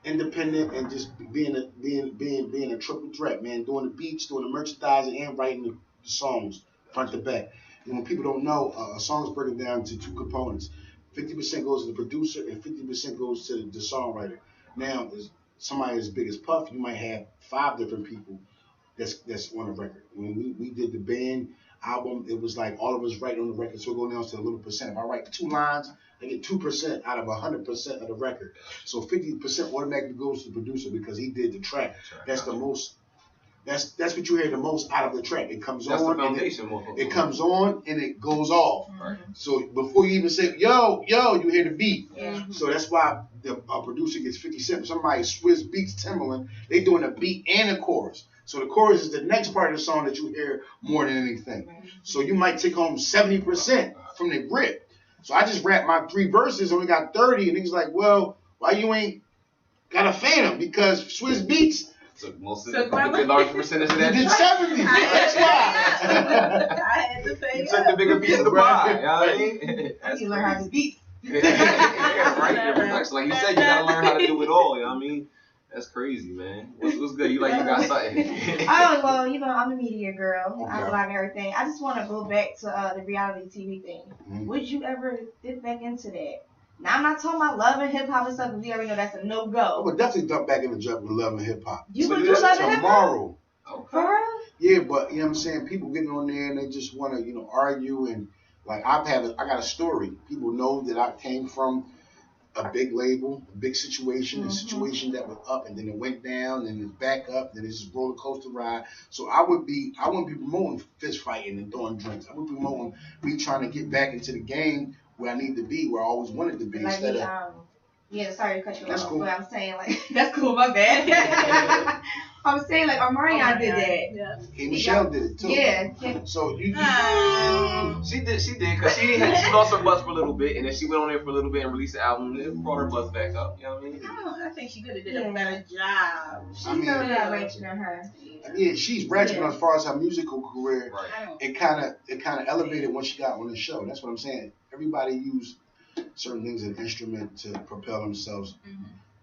I: independent and just being a triple threat, man. Doing the beats, doing the merchandising, and writing the songs front to back. And when people don't know, a song is broken down to 2 components. 50% goes to the producer and 50% goes to the songwriter. Now, somebody as big as Puff, you might have 5 different people that's on the record. When we did the band album, it was like all of us writing on the record, so it goes down to a little percent. If I write 2 lines, I get 2% out of 100% of the record. So 50% automatically goes to the producer because he did the track. That's the most That's what you hear the most out of the track. It comes
F: That's
I: on.
F: the foundation.
I: It comes on and it goes off.
F: Right.
I: So before you even say yo, you hear the beat.
G: Yeah.
I: So that's why the producer gets 50 cents. Somebody Swiss Beats Timberland, they doing a beat and a chorus. So the chorus is the next part of the song that you hear more than anything. So you might take home 70% from the rip. So I just rapped my 3 verses, only got 30, and niggas like, well, why you ain't got a Phantom? Because Swiss Beats
F: took most of the large percentage of that.
I: You did 70. That's why.
H: I had to pay
F: You took the bigger piece of the pie. You know what I mean? That's
G: You learn how to beat.
F: yeah, right. That's like you said, you gotta learn how to do it all. You know what I mean? That's crazy, man. What's good? You like you got something?
G: Oh, well, you know, I'm a media girl.
I: Okay.
G: I love everything. I just want to go back to the reality TV thing.
I: Mhm.
G: Would you ever dip back into that? Now, I'm not talking about love and hip hop and stuff, because we already know that's a
I: I
G: no-go.
I: would definitely dump back in the jump with Love and Hip Hop.
G: You would
F: do
G: do
F: that
G: love and hip hop?
I: Tomorrow.
G: For real?
I: Yeah, but you know what I'm saying? People getting on there and they just want to, argue, and like I got a story. People know that I came from a big label, a big situation, a situation that was up and then it went down and it's back up, then it's just roller coaster ride. So I wouldn't be promoting fist fighting and throwing drinks. I would be promoting me trying to get back into the game where I need to be, where I always wanted to be.
G: Like
I: Instead
G: me,
I: of
G: yeah, sorry to cut you
I: That's
G: off,
I: cool.
G: but I'm saying, like, that's cool, my bad. I was saying, like, Omarion did that.
H: Yeah.
I: Hey, Michelle did it too.
G: Yeah.
I: So you
F: She did, cause she lost her buzz for a little bit, and then she went on there for a little bit and released the album, and it brought her buzz back up. You know what I mean?
H: I think she could have did a better job.
G: She's
I: I mean,
G: really got ratchet in her.
I: yeah, she's ratchet as far as her musical career.
F: Right.
I: It kind of elevated when she got on the show. That's what I'm saying. Everybody used certain things as an instrument to propel themselves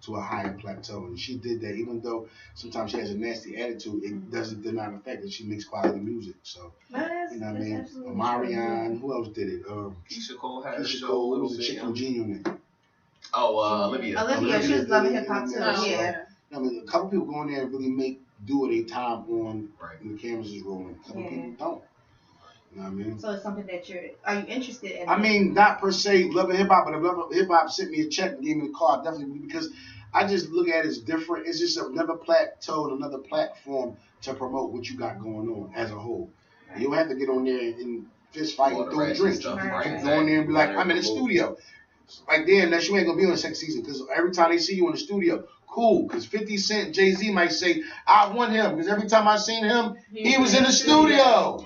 I: to a higher plateau, and she did that. Even though sometimes she has a nasty attitude, it doesn't deny the fact that she makes quality music. So you know what I mean? Omarion, who else did it?
F: Keisha Cole had a
I: Keisha
F: show a
I: Cole,
F: little
I: was a
F: bit.
I: chick from G Unit.
F: Olivia.
G: Olivia, she was loving hip hop too.
H: Oh,
G: Yeah.
I: I mean, a couple people go in there and really do their time on
F: Right.
I: when the cameras is rolling. A couple people don't. You know what I mean?
G: So it's something that are you interested in?
I: I mean, not per se loving hip hop, but if Love Hip Hop sent me a check and gave me the car, I definitely would, because I just look at it as different. It's just another plateau and another platform to promote what you got going on as a whole. You don't have to get on there and fist fight and throw drinks. You can go in there and be like, I'm in the studio. Like, damn, that you ain't gonna be on the second season, because every time they see you in the studio, cool. Because 50 Cent, Jay-Z might say, I want him, because every time I seen him, he was in the studio.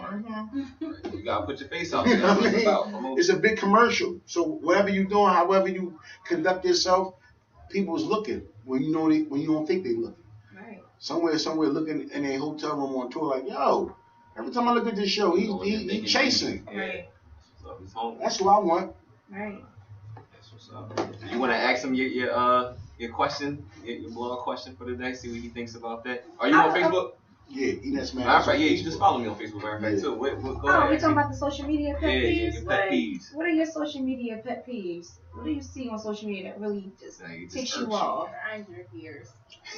F: You gotta put your face out
I: You
F: there.
I: know what I mean? It's a big commercial. So whatever you're doing, however you conduct yourself, people's looking when you don't think they looking.
G: Right.
I: Somewhere looking in a hotel room on tour, like, yo, every time I look at this show, he chasing.
F: Yeah.
I: That's what I want.
G: Right.
F: That's what's up. You wanna ask him your question, your blog question for the day? See what he thinks about that. Are you on Facebook?
I: Yeah, E-Ness man.
F: Matter of fact, yeah, you just follow me on Facebook, matter of fact, too. Go ahead.
G: We talking about the social media pet peeves?
F: your pet peeves.
G: What are your social media pet peeves? What do you see on social media that really just ticks you off?
H: Grind your gears.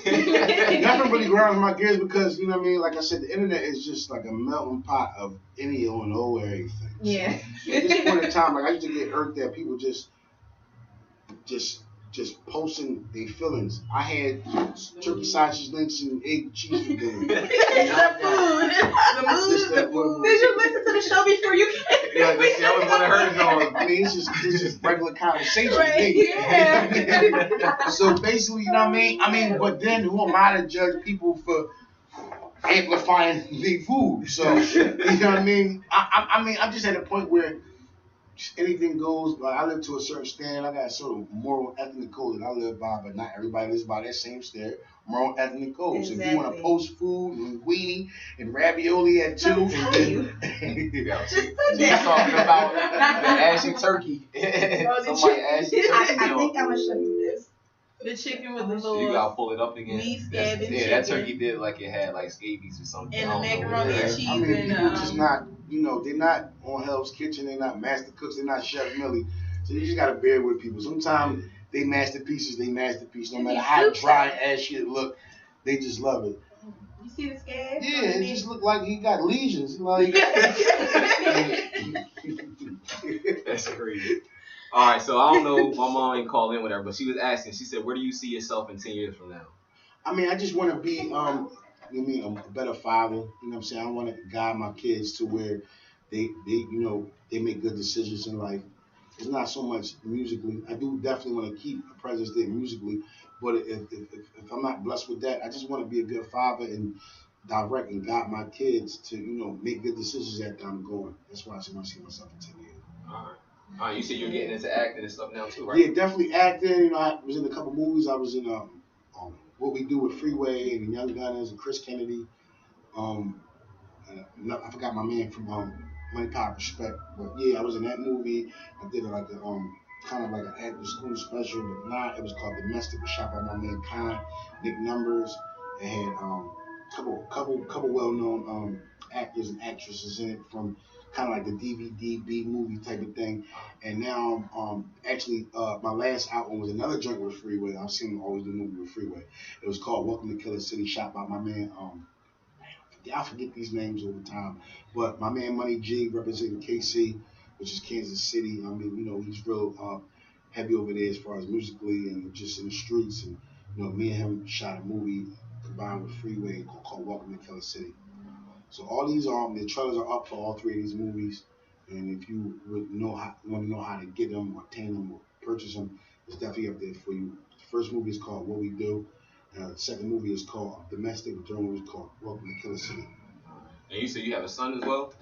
I: Nothing really grinds my gears because, you know what I mean, like I said, the internet is just like a melting pot of any and all everything.
G: Yeah.
I: So, at this point in time, like I used to get irked that people just posting their feelings. I had turkey sausage links and egg cheese for dinner.
H: It's the food. The mood. Did you listen to the show before you came?
F: Yeah, that was one of her songs.
I: I mean, it's just regular conversation.
H: Right,
I: Yeah. So basically, you know what I mean? I mean, but then who am I to judge people for amplifying the food? So, you know what I mean? I mean, I'm just at a point where anything goes. Like, I live to a certain standard. I got a sort of moral ethnic code that I live by, but not everybody lives by that same standard. Moral ethnic code. So if you want to post food and linguine and ravioli at 2, and then
F: She's talking about the ashy turkey. Somebody ashy turkey.
G: I think I'm gonna show you this.
H: The chicken with the little.
F: You gotta pull it up again.
H: Meat scab and chicken.
F: that turkey did like it had like scabies or something.
H: And the macaroni and cheese.
I: I mean,
H: and
I: people just not, they're not on Hell's Kitchen, they're not master cooks, they're not Chef Millie. So you just gotta bear with people. Sometimes they masterpieces, no matter how dry and ashy it look, they just love it.
H: You see the scab?
I: Yeah, it just look like he got lesions. Like
F: That's crazy. All right, so I don't know. My mom ain't called in with her, but she was asking. She said, "Where do you see yourself in 10 years from now?"
I: I mean, I just want to be you know what I mean, a better father. You know what I'm saying? I want to guide my kids to where they they make good decisions in life. It's not so much musically. I do definitely want to keep a presence there musically, but if I'm not blessed with that, I just want to be a good father and direct and guide my kids to make good decisions after I'm going. That's why I want to see myself in 10 years.
F: All right. You said you're getting into acting and stuff now too, right?
I: Yeah, definitely acting. I was in a couple movies. I was in What We Do with Freeway and Young Gunners and Chris Kennedy. I forgot my man from Money Power Respect, but yeah, I was in that movie. I did like a kind of like an after school special, but not. It was called Domestic. It was shot by my man Khan, Nick Numbers. It had couple well known actors and actresses in it from kind of like the DVD B movie type of thing. And now actually my last album was another joint with Freeway. I've seen always the movie with Freeway. It was called Welcome to Killer City, shot by my man I forget these names over time, but my man Money G representing KC, which is Kansas City. I mean, he's real heavy over there as far as musically and just in the streets. And me and him shot a movie combined with Freeway called Welcome to Killer City. So all these the trailers are up for all three of these movies. And if you want to know how to get them, or obtain them, or purchase them, it's definitely up there for you. The first movie is called What We Do. The second movie is called Domestic. The third movie is called Welcome to Killer City.
F: And you said you have a son as well?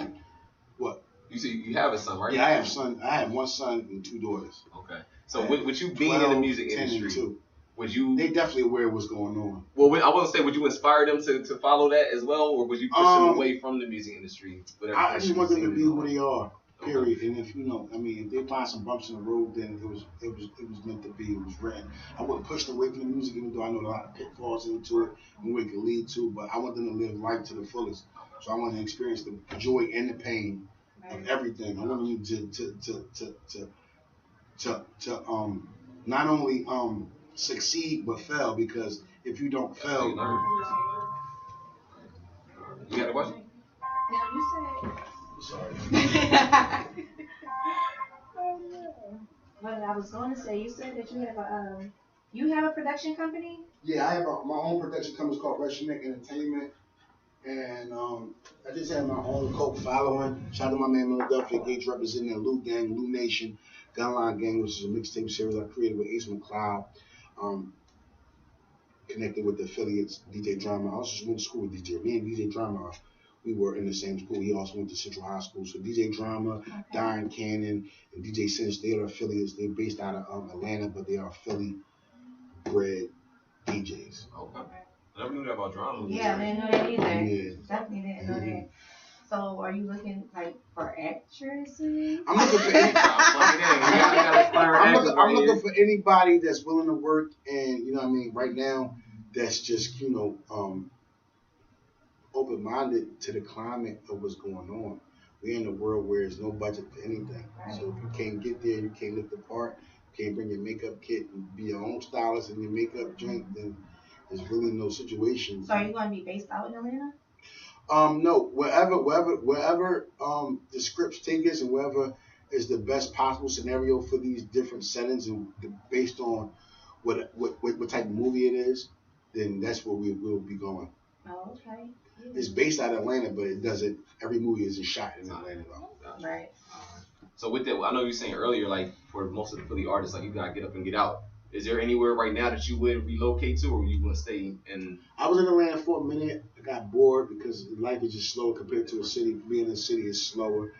I: What?
F: You said you have a son, right?
I: Yeah, I have son. I have one son and two daughters.
F: Okay. So with you being in the music industry, would you?
I: They definitely aware of what's going on.
F: Well, I want to say, would you inspire them to follow that as well, or would you push them away from the music industry?
I: I just want them to be who they are. Period. Okay. And if if they find some bumps in the road, then it was meant to be. It was written. I wouldn't push them away from the music, even though I know a lot of pitfalls into it and where it could lead to. But I want them to live life to the fullest. So I want to experience the joy and the pain of everything. I want them to not only succeed but fail, because if you don't fail,
F: you got a question?
H: Now you said.
I: Sorry.
G: But I was going to say, you said that you have a production company?
I: Yeah, I have my own production company. It's called Russian Entertainment. And I just have my own cult following. Shout out to my man Philadelphia Gates representing the Lou Gang, Lou Nation, Gunline Gang, which is a mixtape series I created with Ace McCloud. Connected with the affiliates, DJ Drama. I also went to school with DJ. Me and DJ Drama, we were in the same school. He also went to Central High School. So DJ Drama, Diane Cannon, and DJ Cinch, they are affiliates. They're based out of Atlanta, but they are Philly-bred DJs.
F: Okay. I never knew that about Drama.
G: Yeah, I didn't know that either.
I: Yeah.
G: Definitely didn't know that. So are you looking for actresses?
I: I'm looking for I'm looking for anybody that's willing to work, and right now that's just open-minded to the climate of what's going on. We're in a world where there's no budget for anything. Right. So if you can't get there, you can't look the part, you can't bring your makeup kit and be your own stylist and your makeup joint, then there's really no situation.
G: So are you going to be based out in Atlanta?
I: No, wherever the scripts take us, and wherever is the best possible scenario for these different settings, and based on what type of movie it is, then that's where we will be going.
G: Oh, okay. Yeah.
I: It's based out of Atlanta, but it doesn't. Every movie isn't shot in Atlanta, though.
G: Right.
F: So with that, I know you were saying earlier, like for most of the Philly artists, like you gotta get up and get out. Is there anywhere right now that you would relocate to, or you want to stay in?
I: I was in Atlanta for a minute. I got bored because life is just slower compared to a city. Being in a city is slower,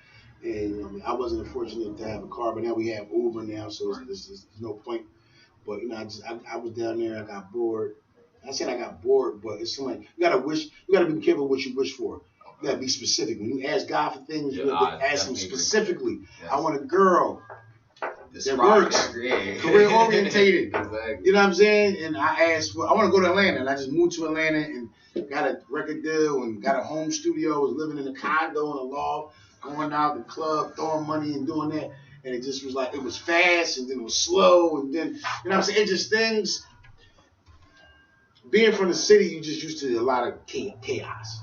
I: and I wasn't fortunate to have a car. But now we have Uber now, so there's no point. But I was down there. I got bored. I said I got bored, but it's like you gotta be careful what you wish for. You gotta be specific. When you ask God for things, you have to ask Him specifically. Yes. I want a girl that works, career orientated. Exactly. You know what I'm saying? And I want to go to Atlanta, and I just moved to Atlanta and got a record deal and got a home studio. Was living in a condo in a loft, going out to the club, throwing money and doing that. And it just was like, it was fast, and then it was slow, and then, you know what I'm saying? It just things. Being from the city, you just used to a lot of chaos.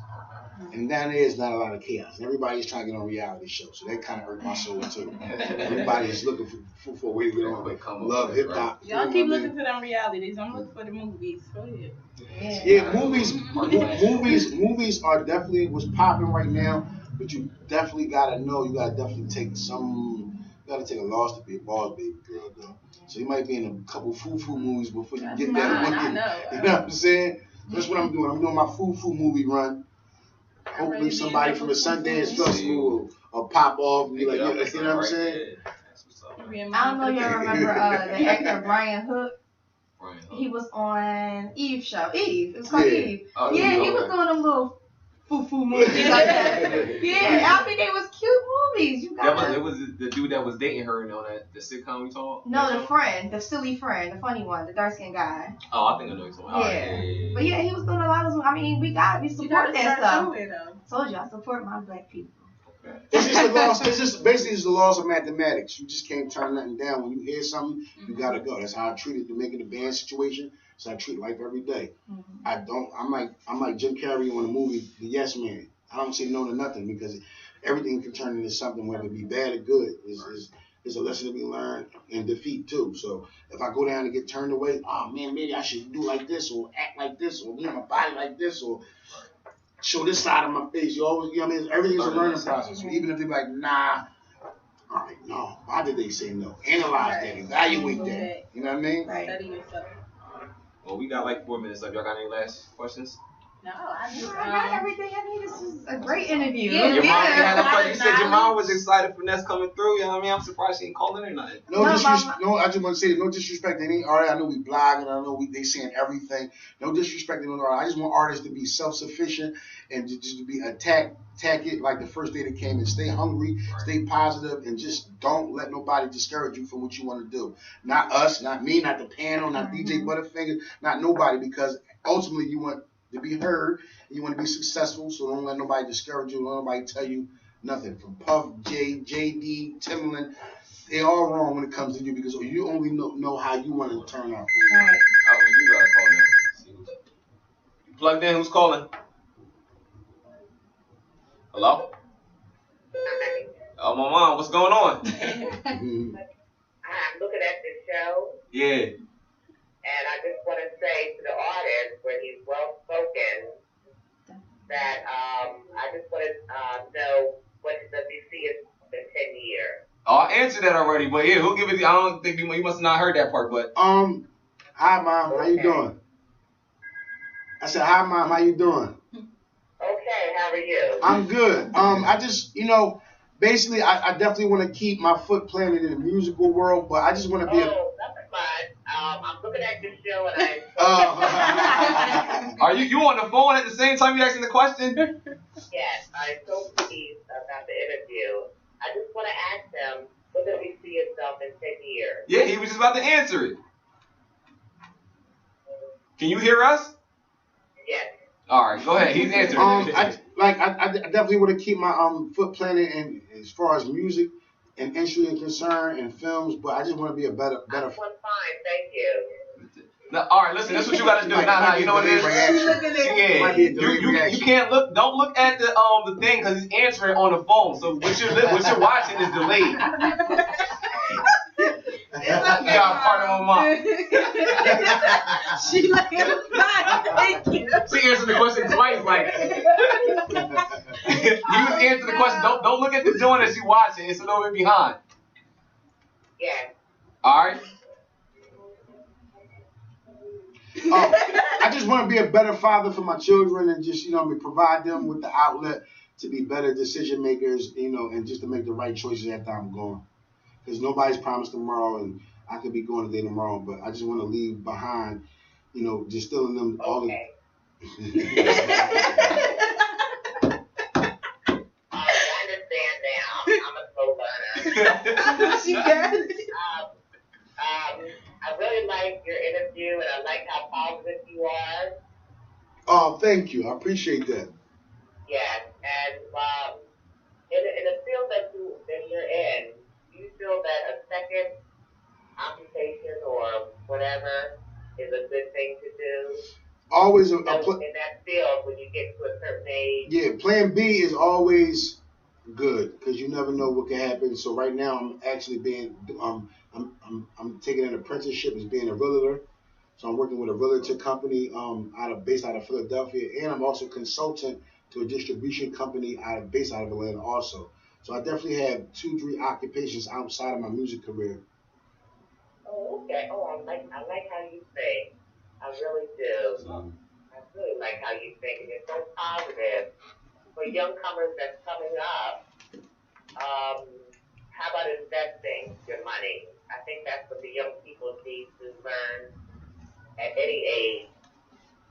I: And down there is not a lot of chaos. And everybody's trying to get on reality shows. So that kind of hurt my soul, too. Everybody's looking for a way to get on. Love, hip-hop.
H: Y'all keep looking for them realities. I'm looking for the movies. Go ahead.
I: Yeah, movies are definitely what's popping right now. But you definitely gotta know. You gotta definitely take some. You gotta take a loss to be a boss, baby girl, though. So you might be in a couple foo-foo movies before you get that one.
H: I know.
I: You know what I'm saying? So that's what I'm doing. I'm doing my foo-foo movie run. Hopefully somebody from the Sundance Festival will pop off and be like, you know what I'm saying?
G: I don't know if y'all remember the actor Brian Hook. He was on Eve's show. Eve. It was called Eve.
F: Oh,
G: yeah, he was doing them little foo-foo movies like that. Yeah, I mean, they was cute movies. You got
F: it was the dude that was dating her on the sitcom we talked.
G: No, the friend, the silly friend, the funny one, the dark-skinned guy.
F: Oh, I think I know you're talking about.
G: Yeah. But yeah, he was doing a lot of. I mean, we support that stuff. Told you, I support my black people.
I: It's just the loss. It's just basically the laws of mathematics. You just can't turn nothing down. When you hear something, you gotta go. That's how I treat it to make it a band situation. So I treat life every day. I'm like Jim Carrey on the movie The Yes Man. I don't say no to nothing because everything can turn into something, whether it be bad or good. There's a lesson to be learned in defeat too. So if I go down and get turned away, oh man, maybe I should do like this or act like this or move my body like this or show this side of my face. You always, you know what I mean? Everything's a learning process. So even if they're like, nah, all right, no. Why did they say no? Analyze that, evaluate that. You know what I mean?
H: Study yourself.
F: Well, we got like 4 minutes left. Y'all got any last questions?
H: No, I
G: got everything I need. This was a great interview.
F: Your mom, you said your mom was excited for Ness coming through. You know what I mean? I'm surprised she ain't calling or nothing.
I: I just want to say no disrespect to any artist. I know we blogging. I know they saying everything. No disrespect to no artist. I just want artists to be self-sufficient and just to be attack it like the first day they came and stay hungry, stay positive, and just don't let nobody discourage you from what you want to do. Not us, not me, not the panel, not DJ Butterfinger, not nobody, because ultimately you want to be heard, and you want to be successful, so don't let nobody discourage you, don't let nobody tell you nothing. From Puff, JD, Timbaland, they all wrong when it comes to you because you only know how you want to turn out.
F: Right. Oh, we do got a call now. You plugged in, who's calling? Hello? Oh, my mom, what's going on?
J: I'm looking at this show.
F: Yeah.
J: And I just want to say to the artist, when he's well spoken, that I just want to know what does he see as in 10 years.
F: Oh, I answered that already, but yeah, who'll give it? I don't think you must have not heard that part, but.
I: Hi, Mom. How you doing? I said, hi, Mom. How you doing?
J: Okay, how are you?
I: I'm good. I just, basically, I definitely want to keep my foot planted in the musical world, but I just want to be
J: nothing much. I'm looking at this show and I.
F: Are you on the phone at the same time you asking the question?
J: Yes, I'm so pleased about the interview. I just want to ask him, what does he see himself in 10 years?
F: Yeah, he was just about to answer it. Can you hear us?
J: Yes.
F: All right, go ahead. He's answering.
I: I definitely want to keep my foot planted in as far as music and industry is concerned and films, but I just want to be a better.
J: I'm fine, thank you.
F: Now, all right, listen. That's what you got to do. Nah, you know what it is. Yeah, you can't look. Don't look at the thing because he's answering on the phone. So what you're watching is delayed. You got a part of my mom.
H: She like, thank you.
F: She answered the question twice, like. He was answering the question. Don't look at the joint as you watching. It's a little bit behind.
J: Yeah.
F: All right.
I: I just want to be a better father for my children and just, provide them with the outlet to be better decision makers, and just to make the right choices after I'm gone. Because nobody's promised tomorrow, and I could be going today tomorrow, but I just want to leave behind, just instilling them all the.
J: I understand now. I'm a slow learner.
H: She got it.
J: I really like your interview, and I like how positive you are.
I: Oh, thank you. I appreciate that.
J: Yes, and in the field that you're in, do you feel that a second occupation or whatever is a good thing to do?
I: Always
J: in that field when you get to a certain age.
I: Yeah, plan B is always good because you never know what can happen. So right now I'm actually being I'm taking an apprenticeship as being a realtor. So I'm working with a realtor company based out of Philadelphia, and I'm also consultant to a distribution company based out of Atlanta also. So I definitely have 2-3 occupations outside of my music career.
J: Oh, okay. Oh, I like how you think. I really do. I really like how you think, and you're so positive. For young comers that's coming up, how about investing your money? I think that's what the young people need to learn at any age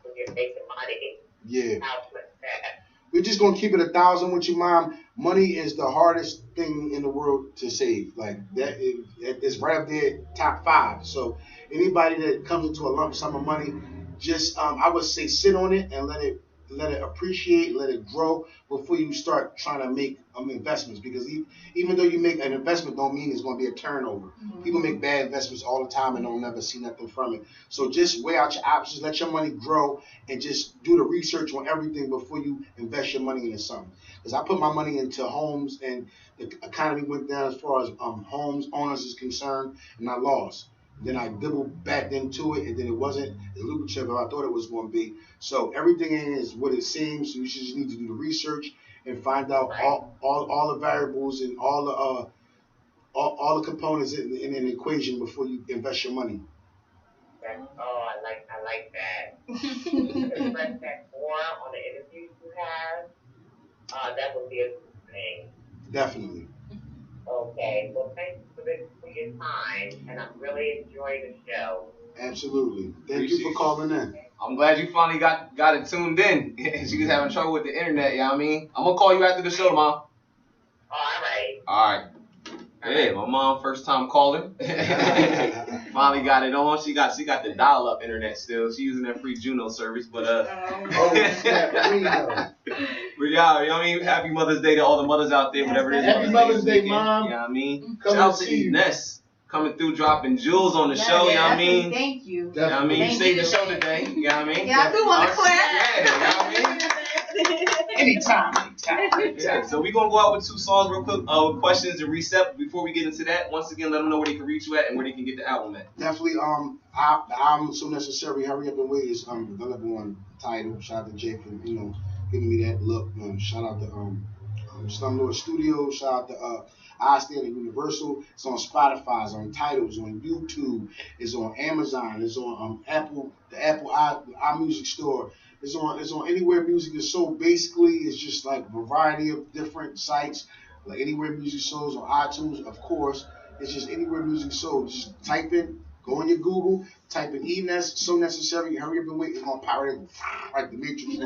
J: when you're making money.
I: Yeah.
J: How to invest.
I: We're just gonna keep it 1,000 with you, Mom. Money is the hardest thing in the world to save. Like that, it's right up there, top 5. So anybody that comes into a lump sum of money, just I would say sit on it and let it appreciate, let it grow before you start trying to make investments. Because even though you make an investment, don't mean it's going to be a turnover. Mm-hmm. People make bad investments all the time and don't never see nothing from it. So just weigh out your options, let your money grow, and just do the research on everything before you invest your money into something. Because I put my money into homes, and the economy went down as far as homes owners is concerned, and I lost. Then I doubled back into it, and then it wasn't as lucrative as I thought it was going to be. So everything ain't is what it seems. So you just need to do the research and find out all the variables and all the components in an equation before you invest your money.
J: I like that. You can express that more on the interviews you have. That would be a good thing.
I: Definitely.
J: Okay, well, thank you for your time, and I'm really enjoying the show.
I: Absolutely. Thank you for calling in.
F: I'm glad you finally got it tuned in. She was having trouble with the internet, you know what I mean? I'm going to call you after the show, Mom. All right. Hey, my mom, first time calling. Finally got it on. She got the dial-up internet still. She's using that free Juno service, but but yeah, you know what I mean? Happy Mother's Day to all the mothers out there, whatever it is.
I: Happy Mother's Day, Mom.
F: You know what I mean? Shout out to E-Ness coming through, dropping jewels on the show, you know what I mean?
G: Thank you.
F: You know what I mean? You saved the show today, you know what I mean?
G: Yeah, I do want to clap.
F: Yeah, you know what I mean?
I: Anytime.
F: Yeah, so we're going to go out with 2 songs real quick with questions and reset. Before we get into that, once again, let them know where they can reach you at and where they can get the album at.
I: Definitely, the album So Necessary, Hurry Up and Wait is available on Tidal. Shout out to Jay for, giving me that look. Shout out to Slumlord Studios. Shout out to I Stand at Universal. It's on Spotify, it's on Tidal, it's on YouTube, it's on Amazon, it's on Apple, the Apple iMusic store. It's on anywhere music is sold. Basically, it's just like a variety of different sites, like anywhere music sold on iTunes, of course. It's just anywhere music sold. Just type in, go on your Google, type in E-Ness, So Necessary, Hurry Up and Wait. It's gonna power it like the Matrix.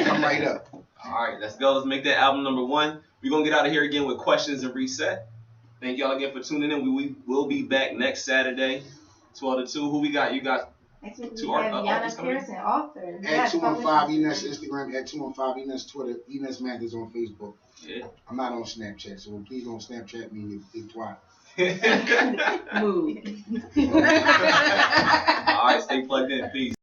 I: Come right up.
F: All right, let's go. Let's make that album number 1. We're gonna get out of here again with questions and reset. Thank y'all again for tuning in. We will be back next Saturday, 12 to 2. Who we got? You got?
G: Next week we have Yana Pearson, author.
I: At 215 E-Ness Instagram, at 215 E-Ness Twitter, E-Ness Mathers on Facebook.
F: Yeah.
I: I'm not on Snapchat, so please don't Snapchat me, you big twat.
G: Move.
F: All right, stay plugged in. Peace.